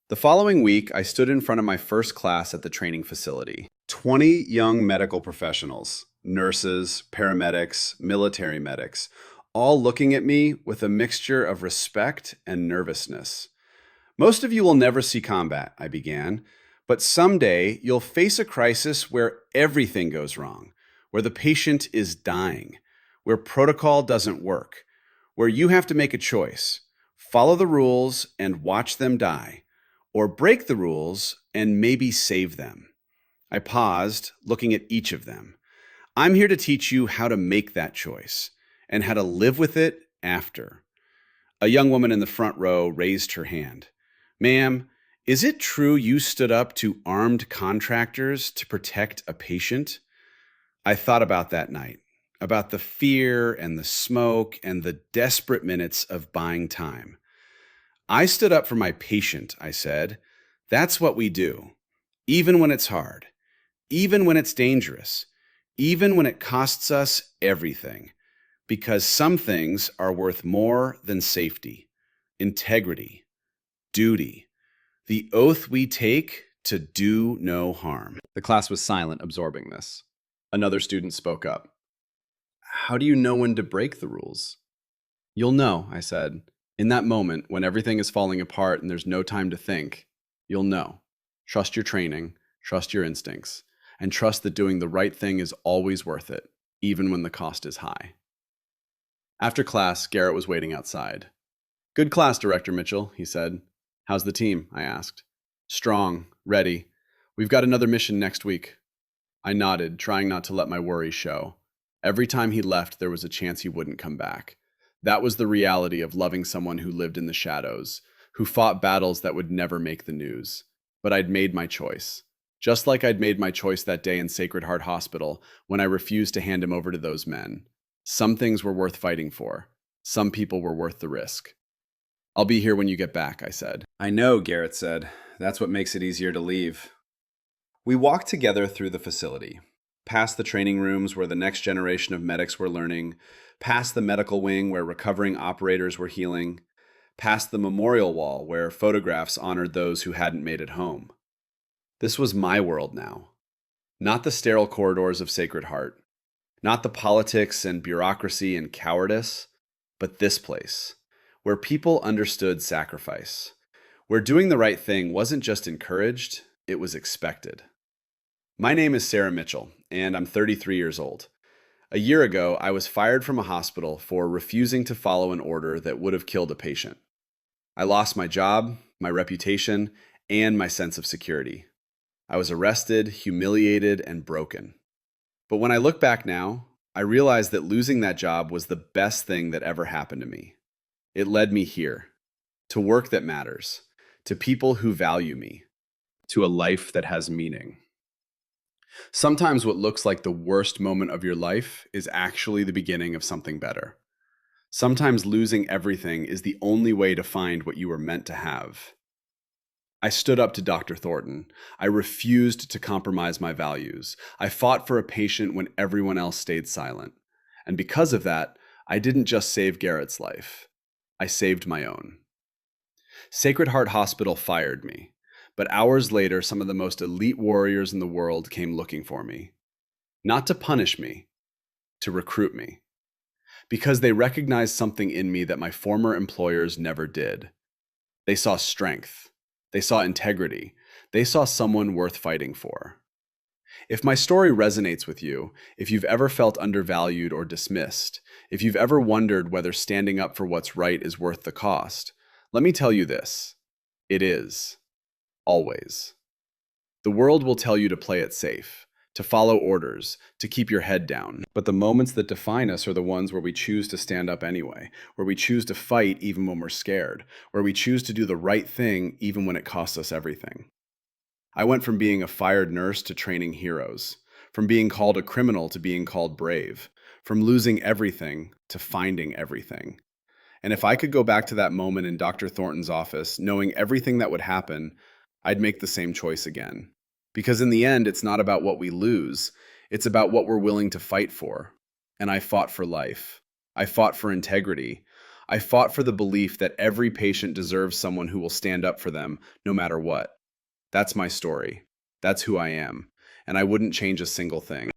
The following week, I stood in front of my first class at the training facility. 20 young medical professionals, nurses, paramedics, military medics, all looking at me with a mixture of respect and nervousness. "Most of you will never see combat," I began, "but someday you'll face a crisis where everything goes wrong, where the patient is dying, where protocol doesn't work, where you have to make a choice, follow the rules and watch them die, or break the rules and maybe save them." I paused, looking at each of them. "I'm here to teach you how to make that choice and how to live with it after." A young woman in the front row raised her hand. "Ma'am, is it true you stood up to armed contractors to protect a patient?" I thought about that night, about the fear and the smoke and the desperate minutes of buying time. "I stood up for my patient," I said. "That's what we do, even when it's hard, even when it's dangerous, even when it costs us everything, because some things are worth more than safety, integrity, duty, the oath we take to do no harm." The class was silent, absorbing this. Another student spoke up. "How do you know when to break the rules?" "You'll know," I said. "In that moment, when everything is falling apart and there's no time to think, you'll know. Trust your training, trust your instincts, and trust that doing the right thing is always worth it, even when the cost is high." After class, Garrett was waiting outside. "Good class, Director Mitchell," he said. "How's the team?" I asked. "Strong, ready. We've got another mission next week." I nodded, trying not to let my worries show. Every time he left, there was a chance he wouldn't come back. That was the reality of loving someone who lived in the shadows, who fought battles that would never make the news. But I'd made my choice. Just like I'd made my choice that day in Sacred Heart Hospital when I refused to hand him over to those men. Some things were worth fighting for. Some people were worth the risk. "I'll be here when you get back," I said. "I know," Garrett said. "That's what makes it easier to leave." We walked together through the facility, past the training rooms where the next generation of medics were learning, past the medical wing where recovering operators were healing, past the memorial wall where photographs honored those who hadn't made it home. This was my world now. Not the sterile corridors of Sacred Heart, not the politics and bureaucracy and cowardice, but this place, where people understood sacrifice, where doing the right thing wasn't just encouraged, it was expected. My name is Sarah Mitchell, and I'm 33 years old. A year ago, I was fired from a hospital for refusing to follow an order that would have killed a patient. I lost my job, my reputation, and my sense of security. I was arrested, humiliated, and broken. But when I look back now, I realize that losing that job was the best thing that ever happened to me. It led me here, to work that matters, to people who value me, to a life that has meaning. Sometimes what looks like the worst moment of your life is actually the beginning of something better. Sometimes losing everything is the only way to find what you were meant to have. I stood up to Dr. Thornton. I refused to compromise my values. I fought for a patient when everyone else stayed silent. And because of that, I didn't just save Garrett's life. I saved my own. Sacred Heart Hospital fired me. But hours later, some of the most elite warriors in the world came looking for me. Not to punish me, to recruit me. Because they recognized something in me that my former employers never did. They saw strength. They saw integrity. They saw someone worth fighting for. If my story resonates with you, if you've ever felt undervalued or dismissed, if you've ever wondered whether standing up for what's right is worth the cost, let me tell you this. It is. Always. The world will tell you to play it safe, to follow orders, to keep your head down. But the moments that define us are the ones where we choose to stand up anyway, where we choose to fight even when we're scared, where we choose to do the right thing even when it costs us everything. I went from being a fired nurse to training heroes, from being called a criminal to being called brave, from losing everything to finding everything. And if I could go back to that moment in Dr. Thornton's office, knowing everything that would happen, I'd make the same choice again. Because in the end, it's not about what we lose, it's about what we're willing to fight for. And I fought for life. I fought for integrity. I fought for the belief that every patient deserves someone who will stand up for them, no matter what. That's my story. That's who I am. And I wouldn't change a single thing.